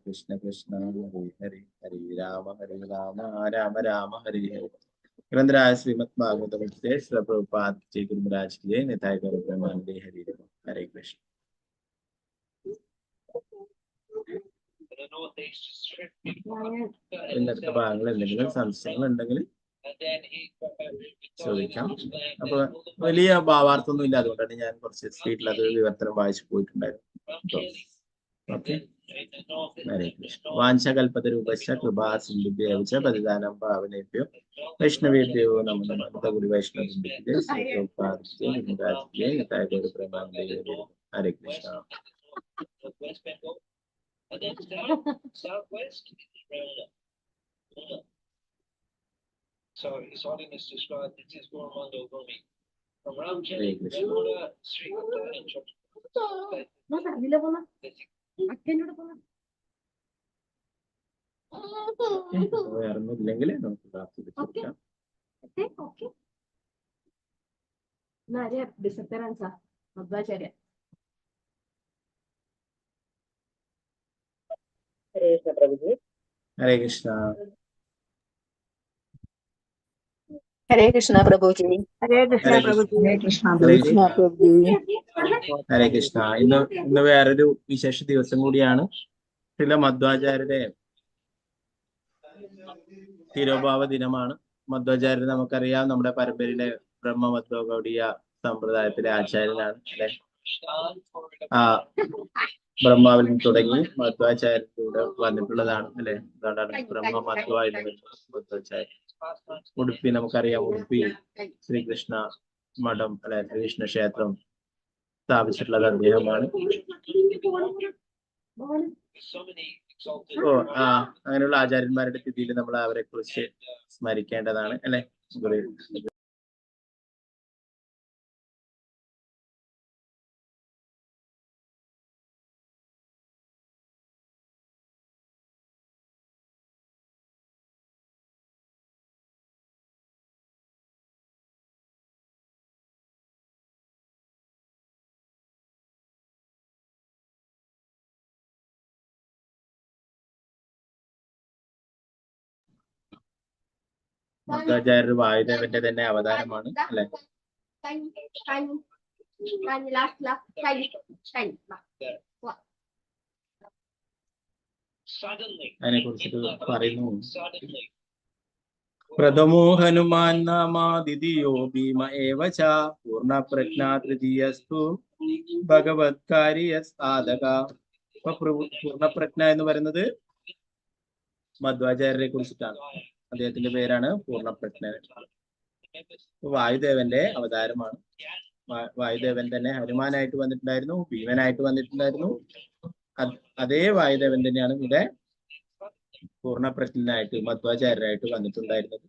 കൃഷ്ണ കൃഷ്ണ ഹരേ ഹരേ ഹരേ രാമ രാമ രാമ ഹരേ ഹരേ. ग्रंथराज श्रीमद् भागवतम श्री प्रभुपाद जी गुरुराज की जय। निताय गौर प्रेमानंदे हरि हरे कृष्ण. ഇന്നത്തെ ഭാഗങ്ങൾ എന്തെങ്കിലും സംശയങ്ങൾ ഉണ്ടെങ്കിൽ ചോദിക്കാം. അപ്പൊ വലിയ ഭാവാർത്ഥമൊന്നും ഇല്ല, അതുകൊണ്ടാണ് ഞാൻ കുറച്ച് സ്പീഡിൽ അത് വിവർത്തനം വായിച്ചു പോയിട്ടുണ്ടായിരുന്നു. ഓക്കെ. ഹരേ കൃഷ്ണ. വാഞ്ചകൽപതരൂപശ്ച കൃപാ സിന്ധുഭ്യവ ച പതിദാനം പാവനേഭ്യോ വൈഷ്ണവേഭ്യോ നമോ നമഃ. ഗുരു വൈഷ്ണവ ഹരേ കൃഷ്ണ. വേറൊന്നുമില്ലെങ്കിൽ നമുക്ക് പ്രാർത്ഥിക്കാം. ഹരേ കൃഷ്ണ. ഹരേ കൃഷ്ണ പ്രഭുജി. ഹരേ കൃഷ്ണ പ്രഭുജി. ഹരേ കൃഷ്ണ പ്രഭുജി. ഹരേ കൃഷ്ണ. ഇന്ന് വേറൊരു വിശേഷ ദിവസം കൂടിയാണ്. ചില മധ്വാചാര്യരുടെ തിരോഭാവ ദിനമാണ്. മധ്വാചാര്യർ നമുക്കറിയാം, നമ്മുടെ പരമ്പരയിലെ ബ്രഹ്മമധ്വ ഗൗഡീയ സമ്പ്രദായത്തിലെ ആചാര്യനാണ് അല്ലെ. ബ്രഹ്മാവിൽ നിന്ന് തുടങ്ങി മധ്വാചാര്യത്തിലൂടെ വന്നിട്ടുള്ളതാണ് അല്ലെ. അതുകൊണ്ടാണ് ബ്രഹ്മമധ്വ എന്ന് പറയുന്നത് മധ്വാചാര്യൻ. ഉടുപ്പി നമുക്കറിയാം, ഉടുപ്പി ശ്രീകൃഷ്ണ മഠം അല്ലെ, ശ്രീകൃഷ്ണ ക്ഷേത്രം സ്ഥാപിച്ചിട്ടുള്ളത് അദ്ദേഹമാണ്. അങ്ങനെയുള്ള ആചാര്യന്മാരുടെ സ്ഥിതിയിൽ നമ്മൾ അവരെ കുറിച്ച് സ്മരിക്കേണ്ടതാണ് അല്ലെ. മധ്വാചാര്യർ വായുദേവന്റെ തന്നെ അവതാരമാണ് അല്ലെ. അതിനെ കുറിച്ചിട്ട് പറയുന്നു. പ്രഥമോ ഹനുമാൻ നാമാദിതിയോ ഭീമ ഏവ ച പൂർണ്ണപ്രജ്ഞാ തൃതീയസ്തു ഭഗവത്കാരിയ സാധക. അപ്പൊ പൂർണ്ണപ്രജ്ഞ എന്ന് പറയുന്നത് മധ്വാചാര്യരെ കുറിച്ചിട്ടാണ്. അദ്ദേഹത്തിന്റെ പേരാണ് പൂർണ്ണപ്രജ്ഞ. വായുദേവന്റെ അവതാരമാണ്. വായുദേവൻ തന്നെ ഹനുമാനായിട്ട് വന്നിട്ടുണ്ടായിരുന്നു, ഭീമനായിട്ട് വന്നിട്ടുണ്ടായിരുന്നു. അതേ വായുദേവൻ തന്നെയാണ് ഇവിടെ പൂർണ്ണപ്രജ്ഞനായിട്ട് മധ്വാചാര്യരായിട്ട് വന്നിട്ടുണ്ടായിരുന്നത്.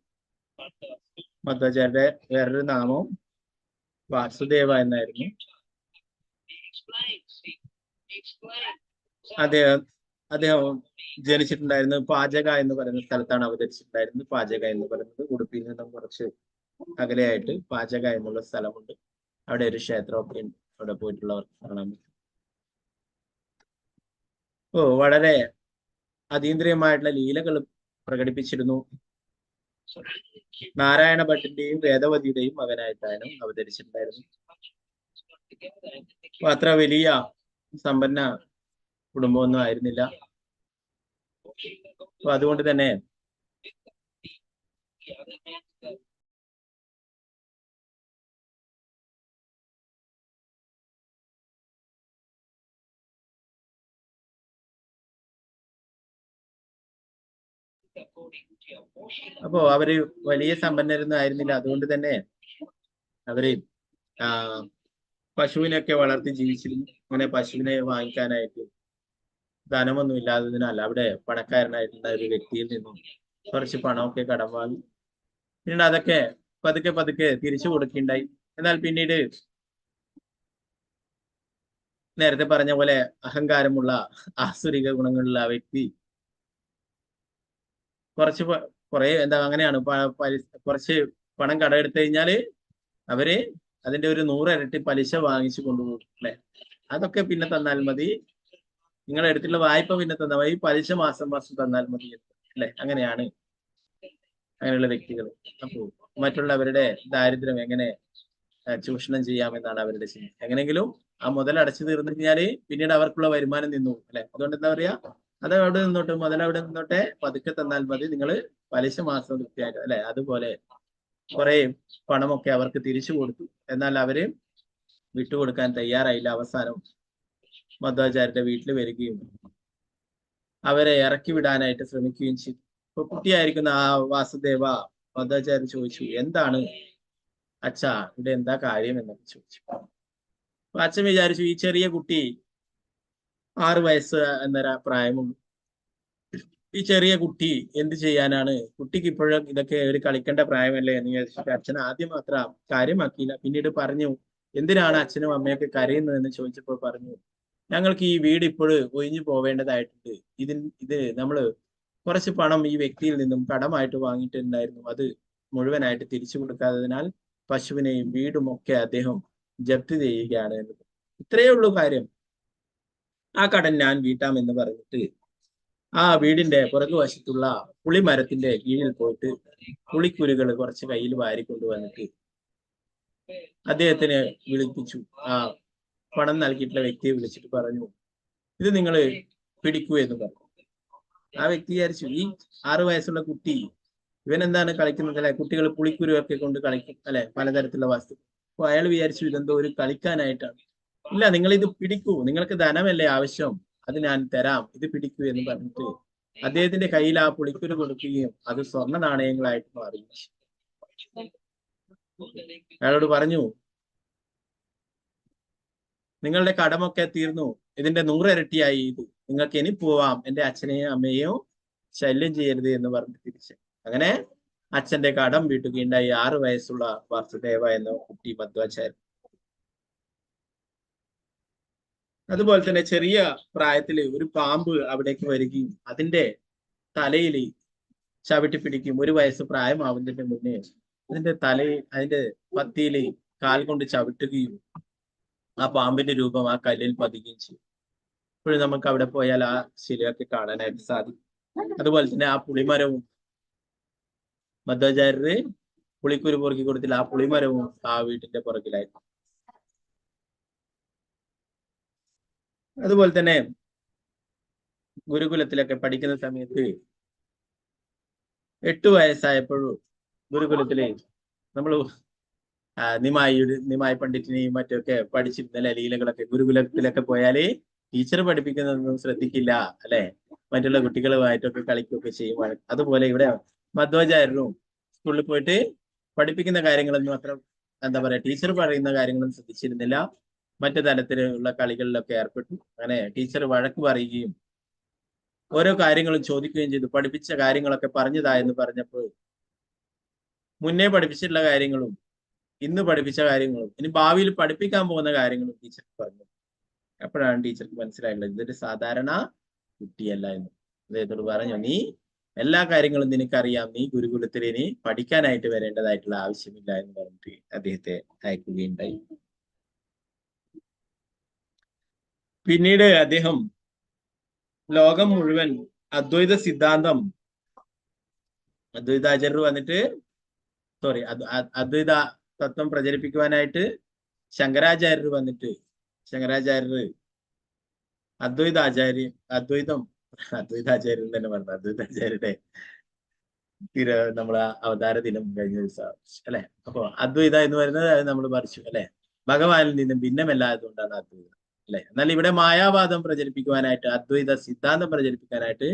മധ്വാചാര്യരുടെ വേറൊരു നാമം വാസുദേവ എന്നായിരുന്നു. അദ്ദേഹം ജനിച്ചിട്ടുണ്ടായിരുന്നത് പാചക എന്ന് പറയുന്ന സ്ഥലത്താണ് അവതരിച്ചിട്ടുണ്ടായിരുന്നത്. പാചക എന്ന് പറയുന്നത് ഉടുപ്പിയിൽ നിന്നും കുറച്ച് അകലെയായിട്ട് പാചക എന്നുള്ള സ്ഥലമുണ്ട്. അവിടെ ഒരു ക്ഷേത്രമൊക്കെ ഉണ്ട്. അവിടെ പോയിട്ടുള്ളവർക്ക് കാണാൻ പറ്റും. വളരെ അതീന്ദ്രിയമായിട്ടുള്ള ലീലകൾ പ്രകടിപ്പിച്ചിരുന്നു. നാരായണ ഭട്ടിന്റെയും വേദവതിയുടെയും മകനായിട്ടാണ് അവതരിച്ചിട്ടുണ്ടായിരുന്നു. അത്ര വലിയ സമ്പന്ന കുടുംബമൊന്നും ആയിരുന്നില്ല. അപ്പൊ അതുകൊണ്ട് തന്നെ അപ്പോ അവര് വലിയ സമ്പന്നരൊന്നും ആയിരുന്നില്ല. അതുകൊണ്ട് തന്നെ അവര് പശുവിനൊക്കെ വളർത്തി ജീവിച്ചിരുന്നു. അങ്ങനെ പശുവിനെ വാങ്ങിക്കാനായിട്ട് ധനമൊന്നും ഇല്ലാത്തതിനാൽ അവിടെ പണക്കാരനായിട്ടുള്ള ഒരു വ്യക്തിയിൽ നിന്നും കുറച്ച് പണമൊക്കെ കടം വാങ്ങി. പിന്നീട് അതൊക്കെ പതുക്കെ പതുക്കെ തിരിച്ചു കൊടുക്കുകയുണ്ടായി. എന്നാൽ പിന്നീട് നേരത്തെ പറഞ്ഞ പോലെ അഹങ്കാരമുള്ള ആസുരിക ഗുണങ്ങളുള്ള ആ വ്യക്തി കുറെ അങ്ങനെയാണ് കുറച്ച് പണം കടമെടുത്തു കഴിഞ്ഞാല് അവര് അതിന്റെ ഒരു 100 ഇരട്ടി പലിശ വാങ്ങിച്ചു കൊണ്ടുപോകും അല്ലെ. അതൊക്കെ പിന്നെ തന്നാൽ മതി, നിങ്ങളുടെ അടുത്തുള്ള വായ്പ പിന്നെ തന്നാൽ മതി, പലിശ മാസം മാസം തന്നാൽ മതി അല്ലെ. അങ്ങനെയാണ് അങ്ങനെയുള്ള വ്യക്തികൾ. അപ്പോൾ മറ്റുള്ളവരുടെ ദാരിദ്ര്യം എങ്ങനെ ചൂഷണം ചെയ്യാമെന്നാണ് അവരുടെ ചിന്ത. എങ്ങനെങ്കിലും ആ മുതൽ അടച്ചു തീർന്നു കഴിഞ്ഞാല് പിന്നീട് അവർക്കുള്ള വരുമാനം നിന്നു അല്ലെ. അതുകൊണ്ട് എന്താ പറയാ, അത് അവിടെ നിന്നോട്ടെ, മുതലവിടെ നിന്നോട്ടെ, പതുക്കെ തന്നാൽ മതി, നിങ്ങൾ പലിശ മാസം വൃത്തിയാക്കുക അല്ലെ. അതുപോലെ കുറെ പണമൊക്കെ അവർക്ക് തിരിച്ചു കൊടുത്തു. എന്നാൽ അവര് വിട്ടുകൊടുക്കാൻ തയ്യാറായില്ല. അവസാനം മധ്വാചാര്യന്റെ വീട്ടിൽ വരികയും അവരെ ഇറക്കി വിടാനായിട്ട് ശ്രമിക്കുകയും ചെയ്തു. ഇപ്പൊ കുട്ടിയായിരിക്കുന്ന ആ വാസുദേവ മധ്വാചാര്യൻ ചോദിച്ചു, എന്താണ് അച്ഛാ ഇവിടെ എന്താ കാര്യം എന്നൊക്കെ ചോദിച്ചു. അപ്പൊ അച്ഛൻ വിചാരിച്ചു, ഈ ചെറിയ കുട്ടി 6 വയസ്സ് എന്നൊരു പ്രായമുള്ളൂ, ഈ ചെറിയ കുട്ടി എന്ത് ചെയ്യാനാണ്, കുട്ടിക്ക് ഇപ്പോഴും ഇതൊക്കെ ഒരു കളിക്കേണ്ട പ്രായമല്ലേ എന്ന് വിചാരിച്ചിട്ട് അച്ഛൻ ആദ്യം മാത്രം കാര്യമാക്കിയില്ല. പിന്നീട് പറഞ്ഞു, എന്തിനാണ് അച്ഛനും അമ്മയൊക്കെ കരയുന്നതെന്ന് ചോദിച്ചപ്പോൾ പറഞ്ഞു, ഞങ്ങൾക്ക് ഈ വീട് ഇപ്പോഴും ഒഴിഞ്ഞു പോവേണ്ടതായിട്ടുണ്ട്. ഇത് നമ്മള് കുറച്ച് പണം ഈ വ്യക്തിയിൽ നിന്നും കടമായിട്ട് വാങ്ങിയിട്ടുണ്ടായിരുന്നു. അത് മുഴുവനായിട്ട് തിരിച്ചു കൊടുക്കാത്തതിനാൽ പശുവിനെയും വീടും ഒക്കെ അദ്ദേഹം ജപ്തി ചെയ്യുകയാണ് എന്നത്. ഇത്രയേ ഉള്ളൂ കാര്യം. ആ കടൻ ഞാൻ വീട്ടാമെന്ന് പറഞ്ഞിട്ട് ആ വീടിന്റെ പുറകുവശത്തുള്ള പുളിമരത്തിന്റെ കീഴിൽ പോയിട്ട് പുളിക്കുരുകൾ കുറച്ച് കയ്യിൽ വാരിക്കൊണ്ടുവന്നിട്ട് അദ്ദേഹത്തിനെ വിളിപ്പിച്ചു. ആ പണം നൽകിയിട്ടുള്ള വ്യക്തിയെ വിളിച്ചിട്ട് പറഞ്ഞു, ഇത് നിങ്ങൾ പിടിക്കൂ എന്ന് പറഞ്ഞു. ആ വ്യക്തി വിചാരിച്ചു, ഈ 6 വയസ്സുള്ള കുട്ടി ഇവൻ എന്താണ് കളിക്കുന്നത് അല്ലെ, കുട്ടികൾ പുളിക്കുരുവൊക്കെ കൊണ്ട് കളിക്കും അല്ലെ, പലതരത്തിലുള്ള വസ്തു. അപ്പൊ അയാൾ വിചാരിച്ചു ഇതെന്തോ ഒരു കളിക്കാനായിട്ടാണ്. ഇല്ല, നിങ്ങൾ ഇത് പിടിക്കൂ, നിങ്ങൾക്ക് ധനമല്ലേ ആവശ്യം, അത് ഞാൻ തരാം, ഇത് പിടിക്കൂ എന്ന് പറഞ്ഞിട്ട് അദ്ദേഹത്തിന്റെ കയ്യിൽ ആ പുളിക്കുരു കൊടുക്കുകയും അത് സ്വർണ്ണ നാണയങ്ങളായിട്ട് മാറി. അയാളോട് പറഞ്ഞു, നിങ്ങളുടെ കടമൊക്കെ തീർന്നു, ഇതിന്റെ 100 ഇരട്ടിയായി ഇത്, നിങ്ങൾക്ക് ഇനി പോവാം, എന്റെ അച്ഛനെയും അമ്മയെയും ശല്യം ചെയ്യരുത് എന്ന് പറഞ്ഞ് തിരിച്ച്. അങ്ങനെ അച്ഛന്റെ കടം വീട്ടുകയുണ്ടായി 6 വയസ്സുള്ള വാസുദേവ എന്ന കുട്ടി മധ്വാചാര്യൻ. അതുപോലെ തന്നെ ചെറിയ പ്രായത്തില് ഒരു പാമ്പ് അവിടേക്ക് വരികയും അതിന്റെ തലയിൽ ചവിട്ടി പിടിക്കും. 1 വയസ്സ് പ്രായമാവുന്നതിന് മുന്നേ അതിന്റെ തലയിൽ, അതിന്റെ പത്തിയില് കാൽ കൊണ്ട് ചവിട്ടുകയും ആ പാമ്പിന്റെ രൂപം ആ കല്ലിൽ പതിക്കുകയും ചെയ്യും. ഇപ്പോഴും നമുക്ക് അവിടെ പോയാൽ ആ ശിലയൊക്കെ കാണാനായിട്ട് സാധിക്കും. അതുപോലെ തന്നെ ആ പുളിമരവും മധ്വാചാര്യര് പുളിക്കുരു പൊറുക്കി കൊടുത്തില്ല, ആ പുളിമരവും ആ വീട്ടിന്റെ പുറകിലായിരുന്നു. അതുപോലെ തന്നെ ഗുരുകുലത്തിലൊക്കെ പഠിക്കുന്ന സമയത്ത് 8 വയസ്സായപ്പോഴും ഗുരുകുലത്തില് നമ്മൾ നിമായി പണ്ഡിറ്റിനെയും മറ്റൊക്കെ പഠിച്ചിരുന്ന ലീലകളൊക്കെ ഗുരുകുലത്തിലൊക്കെ പോയാല് ടീച്ചർ പഠിപ്പിക്കുന്നതൊന്നും ശ്രദ്ധിക്കില്ല അല്ലെ, മറ്റുള്ള കുട്ടികളുമായിട്ടൊക്കെ കളിക്കുകയൊക്കെ ചെയ്യുവാണ്. അതുപോലെ ഇവിടെ മധ്വാചാര്യനും സ്കൂളിൽ പോയിട്ട് പഠിപ്പിക്കുന്ന കാര്യങ്ങളൊന്നും അത്ര എന്താ പറയാ, ടീച്ചർ പറയുന്ന കാര്യങ്ങളൊന്നും ശ്രദ്ധിച്ചിരുന്നില്ല. മറ്റു തരത്തിലുള്ള കളികളിലൊക്കെ ഏർപ്പെട്ടു. അങ്ങനെ ടീച്ചർ വഴക്ക് പറയുകയും ഓരോ കാര്യങ്ങളും ചോദിക്കുകയും ചെയ്തു. പഠിപ്പിച്ച കാര്യങ്ങളൊക്കെ പറഞ്ഞതാ എന്ന് പറഞ്ഞപ്പോൾ മുന്നേ പഠിപ്പിച്ചിട്ടുള്ള കാര്യങ്ങളും ഇന്ന് പഠിപ്പിച്ച കാര്യങ്ങളും ഇനി ഭാവിയിൽ പഠിപ്പിക്കാൻ പോകുന്ന കാര്യങ്ങളും ടീച്ചർ പറഞ്ഞു. അപ്പോഴാണ് ടീച്ചർക്ക് മനസ്സിലായിട്ടുള്ളത് ഇതൊരു സാധാരണ കുട്ടിയല്ല എന്ന്. അദ്ദേഹത്തോട് പറഞ്ഞു, നീ എല്ലാ കാര്യങ്ങളും നിനക്കറിയാം, നീ ഗുരുകുലത്തിൽ ഇനി പഠിക്കാനായിട്ട് വരേണ്ടതായിട്ടുള്ള ആവശ്യമില്ല എന്ന് പറഞ്ഞിട്ട് അദ്ദേഹത്തെ അയക്കുകയുണ്ടായി. പിന്നീട് അദ്ദേഹം ലോകം മുഴുവൻ അദ്വൈത സിദ്ധാന്തം, അദ്വൈതാചാര്യർ വന്നിട്ട് അദ്വൈത തത്വം പ്രചരിപ്പിക്കുവാനായിട്ട് ശങ്കരാചാര്യർ വന്നിട്ട്, ശങ്കരാചാര്യർ അദ്വൈതാചാര്യൻ തന്നെ പറഞ്ഞു, അദ്വൈതാചാര്യരുടെ നമ്മളെ അവതാര ദിനം കഴിഞ്ഞ ദിവസം അല്ലെ. അപ്പൊ അദ്വൈത എന്ന് പറയുന്നത് അത് നമ്മൾ പറിച്ചു അല്ലെ, ഭഗവാനിൽ നിന്നും ഭിന്നമല്ലാത്തതുകൊണ്ടാണ് അദ്വൈതം അല്ലെ. എന്നാൽ ഇവിടെ മായാവാദം പ്രചരിപ്പിക്കുവാനായിട്ട്, അദ്വൈത സിദ്ധാന്തം പ്രചരിപ്പിക്കാനായിട്ട്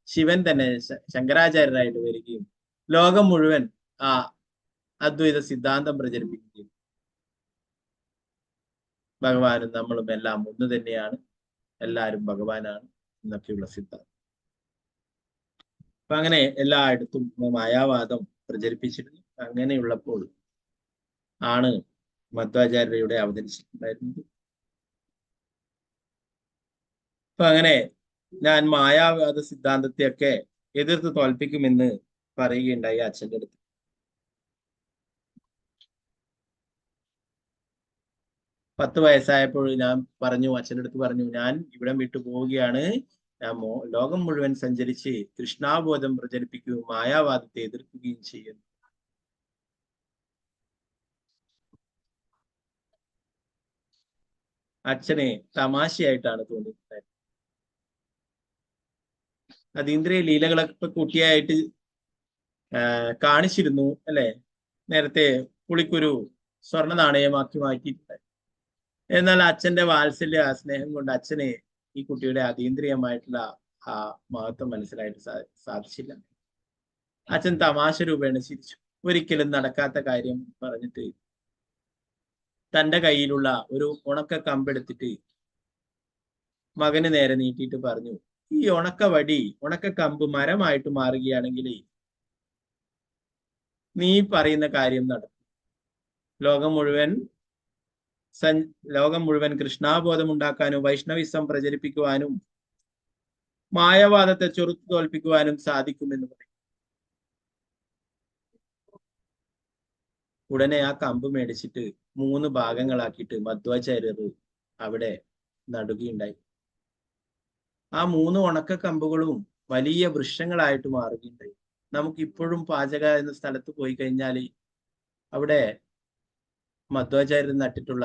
ശിവൻ തന്നെ ശങ്കരാചാര്യരായിട്ട് വരികയും ലോകം മുഴുവൻ ആ അദ്വൈത സിദ്ധാന്തം പ്രചരിപ്പിക്കുകയും ഭഗവാനും നമ്മളും എല്ലാം ഒന്ന് തന്നെയാണ്, എല്ലാവരും ഭഗവാനാണ് എന്നൊക്കെയുള്ള സിദ്ധാന്തം. അപ്പൊ അങ്ങനെ എല്ലായിടത്തും മായാവാദം പ്രചരിപ്പിച്ചിരുന്നു. അങ്ങനെയുള്ളപ്പോൾ ആണ് മധ്വാചാര്യയുടെ അവതരിച്ചിട്ടുണ്ടായിരുന്നത്. അപ്പൊ അങ്ങനെ ഞാൻ മായാവാദ സിദ്ധാന്തത്തെയൊക്കെ എതിർത്ത് തോൽപ്പിക്കുമെന്ന് പറയുകയുണ്ടായി അച്ഛൻ്റെ അടുത്ത്. 10 വയസ്സായപ്പോൾ ഞാൻ പറഞ്ഞു, അച്ഛൻ്റെ അടുത്ത് പറഞ്ഞു, ഞാൻ ഇവിടം വിട്ടു പോവുകയാണ്, ഞാൻ ലോകം മുഴുവൻ സഞ്ചരിച്ച് കൃഷ്ണാബോധം പ്രചരിപ്പിക്കുകയും മായാവാദത്തെ എതിർക്കുകയും ചെയ്യുന്നു. അച്ഛനെ തമാശയായിട്ടാണ് തോന്നിയിട്ടുണ്ടായിരുന്നത്. അതീന്ദ്രിയ ലീലകളൊക്കെ കുട്ടിയായിട്ട് കാണിച്ചിരുന്നു അല്ലെ? നേരത്തെ പുളിക്കുരു സ്വർണ്ണ നാണയമാക്കി മാറ്റിയിട്ടുണ്ട്. എന്നാൽ അച്ഛന്റെ വാത്സല്യ സ്നേഹം കൊണ്ട് അച്ഛനെ ഈ കുട്ടിയുടെ അതീന്ദ്രിയമായിട്ടുള്ള ആ മഹത്വം മനസ്സിലായിട്ട് സാധിച്ചില്ല. അച്ഛൻ തമാശ രൂപേണ ചിരിച്ചു. ഒരിക്കലും നടക്കാത്ത കാര്യം പറഞ്ഞിട്ട് തന്റെ കയ്യിലുള്ള ഒരു ഉണക്ക കമ്പെടുത്തിട്ട് മകന് നേരെ നീട്ടിയിട്ട് പറഞ്ഞു, ഈ ഉണക്ക കമ്പ് മരമായിട്ട് മാറുകയാണെങ്കിൽ നീ പറയുന്ന കാര്യം നടക്കും. ലോകം മുഴുവൻ കൃഷ്ണാബോധം ഉണ്ടാക്കാനും വൈഷ്ണവിസം പ്രചരിപ്പിക്കുവാനും മായവാദത്തെ ചെറുത്തു തോൽപ്പിക്കുവാനും സാധിക്കുമെന്ന് പറയും. ഉടനെ ആ കമ്പ് മേടിച്ചിട്ട് 3 ഭാഗങ്ങളാക്കിയിട്ട് മധ്വാചാര്യർ അവിടെ നടുകയുണ്ടായി. ആ 3 ഉണക്ക കമ്പുകളും വലിയ വൃക്ഷങ്ങളായിട്ട് മാറുകയുണ്ടായി. നമുക്ക് ഇപ്പോഴും പാചക എന്ന സ്ഥലത്ത് പോയി കഴിഞ്ഞാൽ അവിടെ മധ്വാചാര്യർ നട്ടിട്ടുള്ള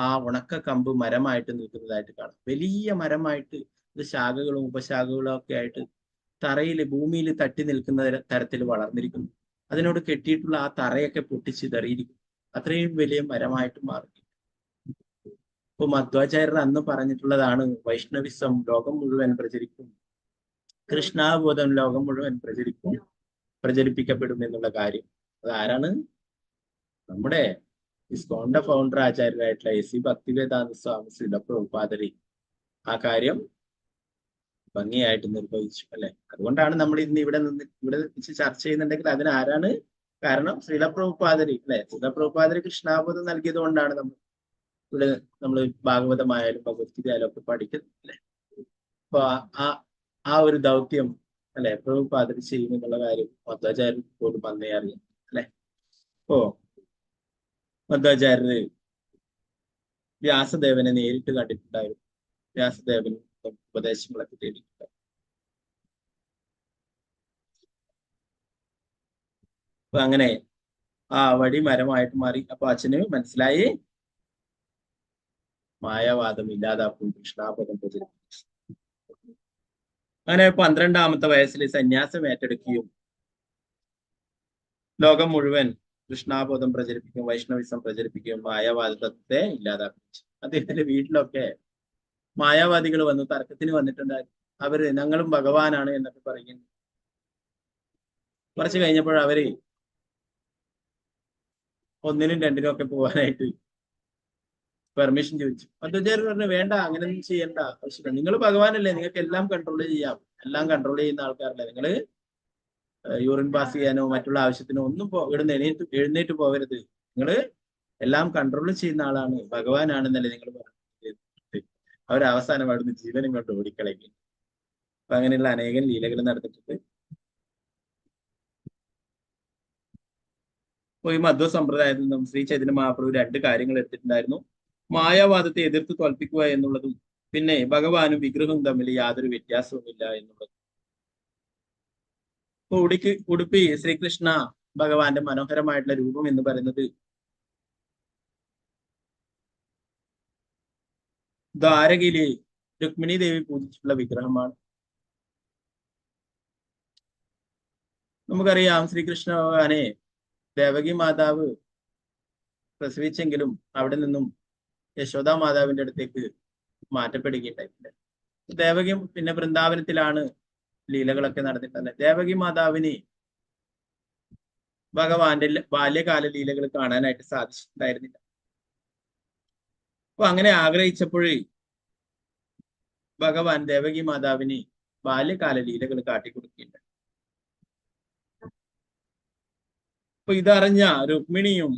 ആ ഉണക്ക കമ്പ് മരമായിട്ട് നിൽക്കുന്നതായിട്ട് കാണാം. വലിയ മരമായിട്ട് ഇത് ശാഖകളും ഉപശാഖകളും ഒക്കെ ആയിട്ട് ഭൂമിയിൽ തട്ടി നിൽക്കുന്ന തരത്തിൽ വളർന്നിരിക്കുന്നു. അതിനോട് കെട്ടിയിട്ടുള്ള ആ തറയൊക്കെ പൊട്ടിച്ചിതറിയിരിക്കും. അത്രയും വലിയ മരമായിട്ട് മാറി. ഇപ്പൊ മധ്വാചാര്യർ അന്ന് പറഞ്ഞിട്ടുള്ളതാണ് വൈഷ്ണവിസം ലോകം മുഴുവൻ പ്രചരിക്കും, കൃഷ്ണാബോധം ലോകം മുഴുവൻ പ്രചരിപ്പിക്കപ്പെടും എന്നുള്ള കാര്യം. അതാരാണ്? നമ്മുടെ ഇസ്കോണിന്റെ ഫൗണ്ടർ ആചാര്യരായിട്ടുള്ള എസ് ഭക്തിവേദാന്ത സ്വാമി ശ്രീല പ്രഭുപാദരി ആ കാര്യം ഭംഗിയായിട്ട് നിർവഹിച്ചു അല്ലെ? അതുകൊണ്ടാണ് നമ്മൾ ഇന്ന് ഇവിടെ വെച്ച് ചർച്ച ചെയ്യുന്നുണ്ടെങ്കിൽ അതിനാരാണ് കാരണം? ശ്രീല പ്രഭുപാദരി അല്ലെ? ശ്രീല പ്രഭുപാദരി കൃഷ്ണാബോധം നൽകിയത് കൊണ്ടാണ് നമ്മൾ ഭാഗവതമായാലും ഭഗവത്ഗീതയായാലും ഒക്കെ പഠിക്കുന്നത് അല്ലെ? അപ്പൊ ആ ഒരു ദൗത്യം അല്ലെ പ്രഭുപാദരി ചെയ്യുമെന്നുള്ള കാര്യം മധ്വാചാര്യർ പോലും അന്നേ അറിയാം അല്ലെ? അപ്പോ മധ്വാചാര്യര് വ്യാസദേവനെ നേരിട്ട് കണ്ടിട്ടുണ്ടായിരുന്നു. വ്യാസദേവൻ ഉപദേശങ്ങളൊക്കെ തേടിയിട്ടുണ്ടായിരുന്നു. അപ്പൊ അങ്ങനെ ആ വടി മരമായിട്ട് മാറി. അപ്പൊ അച്ഛന് മനസ്സിലായി മായാവാദം ഇല്ലാതാക്കും, കൃഷ്ണാപദം പ്രചരിപ്പിച്ചു. അങ്ങനെ 12ാമത്തെ വയസ്സിൽ സന്യാസം ഏറ്റെടുക്കുകയും ലോകം മുഴുവൻ കൃഷ്ണാബോധം പ്രചരിപ്പിക്കുകയും വൈഷ്ണവിസം പ്രചരിപ്പിക്കുകയും മായാവാദത്തെ ഇല്ലാതാക്കും. അദ്ദേഹത്തിന്റെ വീട്ടിലൊക്കെ മായാവാദികൾ വന്നു തർക്കത്തിന് വന്നിട്ടുണ്ടായിരുന്നു. അവര് ഞങ്ങളും ഭഗവാനാണ് എന്നൊക്കെ പറയുന്നു. കുറച്ച് കഴിഞ്ഞപ്പോൾ അവര് 1നും 2നും ഒക്കെ പോകാനായിട്ട് പെർമിഷൻ ചോദിച്ചു. മധ്വാചാര്യർ പറഞ്ഞു, വേണ്ട, അങ്ങനെയൊന്നും ചെയ്യേണ്ട ആവശ്യമില്ല. നിങ്ങൾ ഭഗവാനല്ലേ, നിങ്ങൾക്ക് എല്ലാം കൺട്രോൾ ചെയ്യാം. എല്ലാം കൺട്രോൾ ചെയ്യുന്ന ആൾക്കാരല്ലേ നിങ്ങൾ. യൂറിൻ പാസ് ചെയ്യാനോ മറ്റുള്ള ആവശ്യത്തിനോ ഒന്നും ഇവിടുന്ന് എഴുന്നേറ്റ് പോകരുത്. നിങ്ങൾ എല്ലാം കൺട്രോൾ ചെയ്യുന്ന ആളാണ്, ഭഗവാനാണെന്നല്ലേ നിങ്ങൾ പറഞ്ഞത്. അവരവസാനം അവിടുന്ന് ജീവനും കൊണ്ട് ഓടിക്കളയും. അപ്പൊ അങ്ങനെയുള്ള അനേകം ലീലകൾ നടന്നിട്ടുണ്ട്. ഈ മധ്വ സമ്പ്രദായത്തിൽ നിന്നും ശ്രീ ചൈതന്യ മഹാപ്രഭു 2 കാര്യങ്ങൾ എടുത്തിട്ടുണ്ടായിരുന്നു. മായാവാദത്തെ എതിർത്ത് തോൽപ്പിക്കുക എന്നുള്ളതും പിന്നെ ഭഗവാനും വിഗ്രഹവും തമ്മിൽ യാതൊരു വ്യത്യാസവുമില്ല എന്നുള്ളതും. ഇപ്പൊ ഉടുപ്പി ശ്രീകൃഷ്ണ ഭഗവാന്റെ മനോഹരമായിട്ടുള്ള രൂപം എന്ന് പറയുന്നത് ദ്വാരകയിലെ രുക്മിണി ദേവി പൂജിച്ചിട്ടുള്ള വിഗ്രഹമാണ്. നമുക്കറിയാം ശ്രീകൃഷ്ണ ഭഗവാനെ ദേവകി മാതാവ് പ്രസവിച്ചെങ്കിലും അവിടെ നിന്നും യശോദാ മാതാവിന്റെ അടുത്തേക്ക് മാറ്റപ്പെടുകയുണ്ടായിട്ടുണ്ട്. ദേവകി പിന്നെ വൃന്ദാവനത്തിലാണ് ലീലകളൊക്കെ നടന്നിട്ടുള്ളത്. ദേവകി മാതാവിന് ഭഗവാന്റെ ബാല്യകാല ലീലകൾ കാണാനായിട്ട് സാധിച്ചിട്ടുണ്ടായിരുന്നില്ല. അപ്പൊ അങ്ങനെ ആഗ്രഹിച്ചപ്പോഴേ ഭഗവാൻ ദേവകി മാതാവിന് ബാല്യകാല ലീലകൾ കാട്ടിക്കൊടുക്കുകയുണ്ട്. അപ്പൊ ഇതറിഞ്ഞ രുക്മിണിയും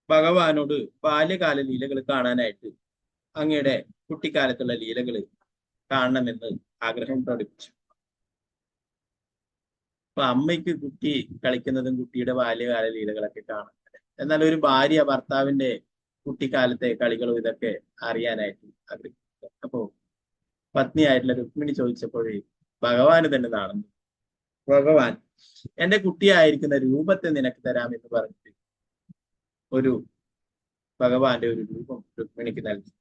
ഭഗവാനോട് ബാല്യകാല ലീലകൾ കാണാനായിട്ട് അങ്ങയുടെ കുട്ടിക്കാലത്തുള്ള ലീലകൾ കാണണമെന്ന് ആഗ്രഹം പ്രകടിപ്പിച്ചു. അപ്പൊ അമ്മയ്ക്ക് കുട്ടി കളിക്കുന്നതും കുട്ടിയുടെ ബാല്യകാല ലീലകളൊക്കെ കാണാൻ, എന്നാൽ ഒരു ഭാര്യ ഭർത്താവിന്റെ കുട്ടിക്കാലത്തെ കളികളും ഇതൊക്കെ അറിയാനായിട്ട് ആഗ്രഹിച്ചു. അപ്പോ പത്നിയായിട്ടുള്ള രുക്മിണി ചോദിച്ചപ്പോഴേ ഭഗവാന് തന്നെ നടന്നു. ഭഗവാൻ എന്റെ കുട്ടിയായിരിക്കുന്ന രൂപത്തെ നിനക്ക് തരാമെന്ന് പറഞ്ഞിട്ട് ഒരു ഭഗവാന്റെ ഒരു രൂപം രുക്മിണിക്ക് നൽകി.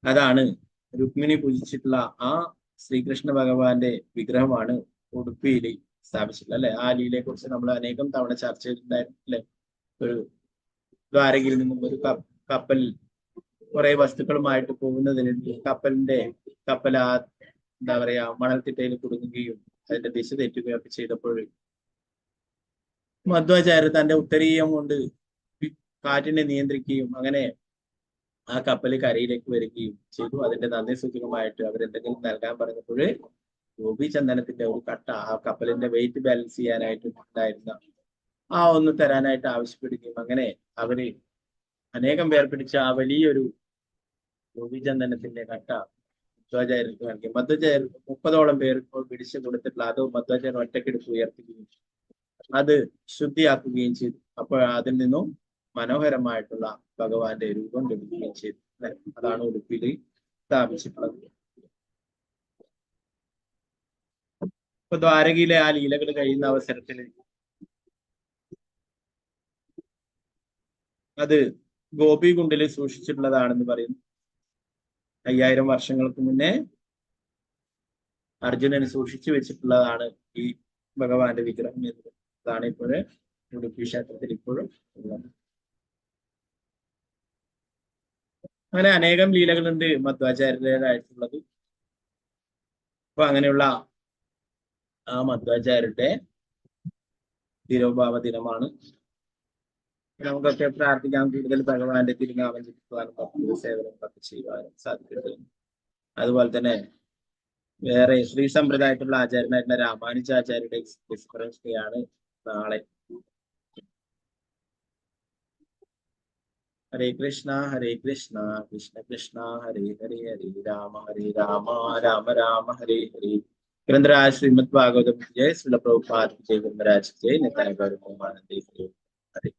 അതാണ് രുക്മിണി പൂജിച്ചിട്ടുള്ള ആ ശ്രീകൃഷ്ണ ഭഗവാന്റെ വിഗ്രഹമാണ് ഉടുപ്പിയിൽ സ്ഥാപിച്ചിട്ടുള്ളത് അല്ലെ. ആ ലീലയെ കുറിച്ച് നമ്മൾ അനേകം തവണ ചർച്ച ചെയ്തിട്ടുണ്ടായിരുന്നു അല്ലെ. ഒരു ദ്വാരകയിൽ നിന്നും ഒരു കപ്പലിൽ കുറെ വസ്തുക്കളുമായിട്ട് പോകുന്നതിന് കപ്പൽ എന്താ പറയാ മണൽത്തിട്ടയിൽ കുടുങ്ങുകയും അതിന്റെ ദിശ തെറ്റുകയൊക്കെ ചെയ്തപ്പോൾ മധ്വാചാര്യർ തന്റെ ഉത്തരീയം കൊണ്ട് കാറ്റിനെ നിയന്ത്രിക്കുകയും അങ്ങനെ ആ കപ്പൽ കരയിലേക്ക് വരികയും ചെയ്തു. അതിന്റെ നന്ദി സൂചകമായിട്ട് അവരെന്തെങ്കിലും നൽകാൻ പറഞ്ഞപ്പോൾ ഗോപീചന്ദനത്തിന്റെ ഒരു കട്ട ആ കപ്പലിന്റെ വെയിറ്റ് ബാലൻസ് ചെയ്യാനായിട്ട് ഉണ്ടായിരുന്ന ആ ഒന്ന് തരാനായിട്ട് ആവശ്യപ്പെടുകയും അങ്ങനെ അവര് അനേകം പേർ പിടിച്ച ആ വലിയൊരു ഗോപീചന്ദനത്തിന്റെ കട്ട മധ്വാചാര്യർക്ക് നൽകി. മധ്വാചാര്യർ 30ഓളം പേർ ഇപ്പോൾ പിടിച്ചു കൊടുത്തിട്ടുള്ള അത് മധ്വാചാര്യർ ഒറ്റക്കെടുപ്പ് ഉയർത്തുകയും അത് ശുദ്ധിയാക്കുകയും ചെയ്തു. അപ്പോൾ അതിൽ നിന്നും മനോഹരമായിട്ടുള്ള ഭഗവാന്റെ രൂപം ലഭിക്കുകയും ചെയ്തു. അതാണ് ഉടുപ്പിയിൽ സ്ഥാപിച്ചിട്ടുള്ളത്. ഇപ്പൊ ദ്വാരകയിലെ ആ ലീലകൾ കഴിയുന്ന അവസരത്തിൽ അത് ഗോപികുണ്ടിൽ സൂക്ഷിച്ചിട്ടുള്ളതാണെന്ന് പറയുന്നു. 5000 വർഷങ്ങൾക്ക് മുന്നേ അർജുനന് സൂക്ഷിച്ചു വെച്ചിട്ടുള്ളതാണ് ഈ ഭഗവാന്റെ വിഗ്രഹം എന്നത്. അതാണ് ഇപ്പോഴ് ഉടുപ്പി ക്ഷേത്രത്തിൽ ഇപ്പോഴും ഉള്ളത്. അങ്ങനെ അനേകം ലീലകളുണ്ട് മധ്വാചാര്യരായിട്ടുള്ളത്. അപ്പൊ അങ്ങനെയുള്ള ആ മധ്വാചാര്യരുടെ തിരോഭാവ ദിനമാണ്. നമുക്കൊക്കെ പ്രാർത്ഥിക്കാൻ കൂടുതൽ ഭഗവാന്റെ തിരുനാമം ജപിക്കുവാനും ഭക്തി സേവനങ്ങളൊക്കെ ചെയ്യുവാനും സാധിക്കട്ടെ. അതുപോലെ തന്നെ വേറെ ശ്രീ സമ്പ്രദായത്തിലുള്ള ആചാര്യനായിട്ടുള്ള രാമാനുജാചാര്യരുടെ എക്സ്പീരിയൻസ് ഡേ ആണ് നാളെ. ഹരേ കൃഷ്ണ കൃഷ്ണ കൃഷ്ണ ഹരേ ഹരേ ഹരേ രാമ രാമ രാമ ഹരേ ഹരേ. ഗ്രന്ഥരാജ ശ്രീമദ് ഭാഗവതം ജയ ശ്രീല പ്രഭുപാദ് ജയ ഗ്രന്ഥരാജ് ജയ നിത്യാനന്ദ ഹരേ.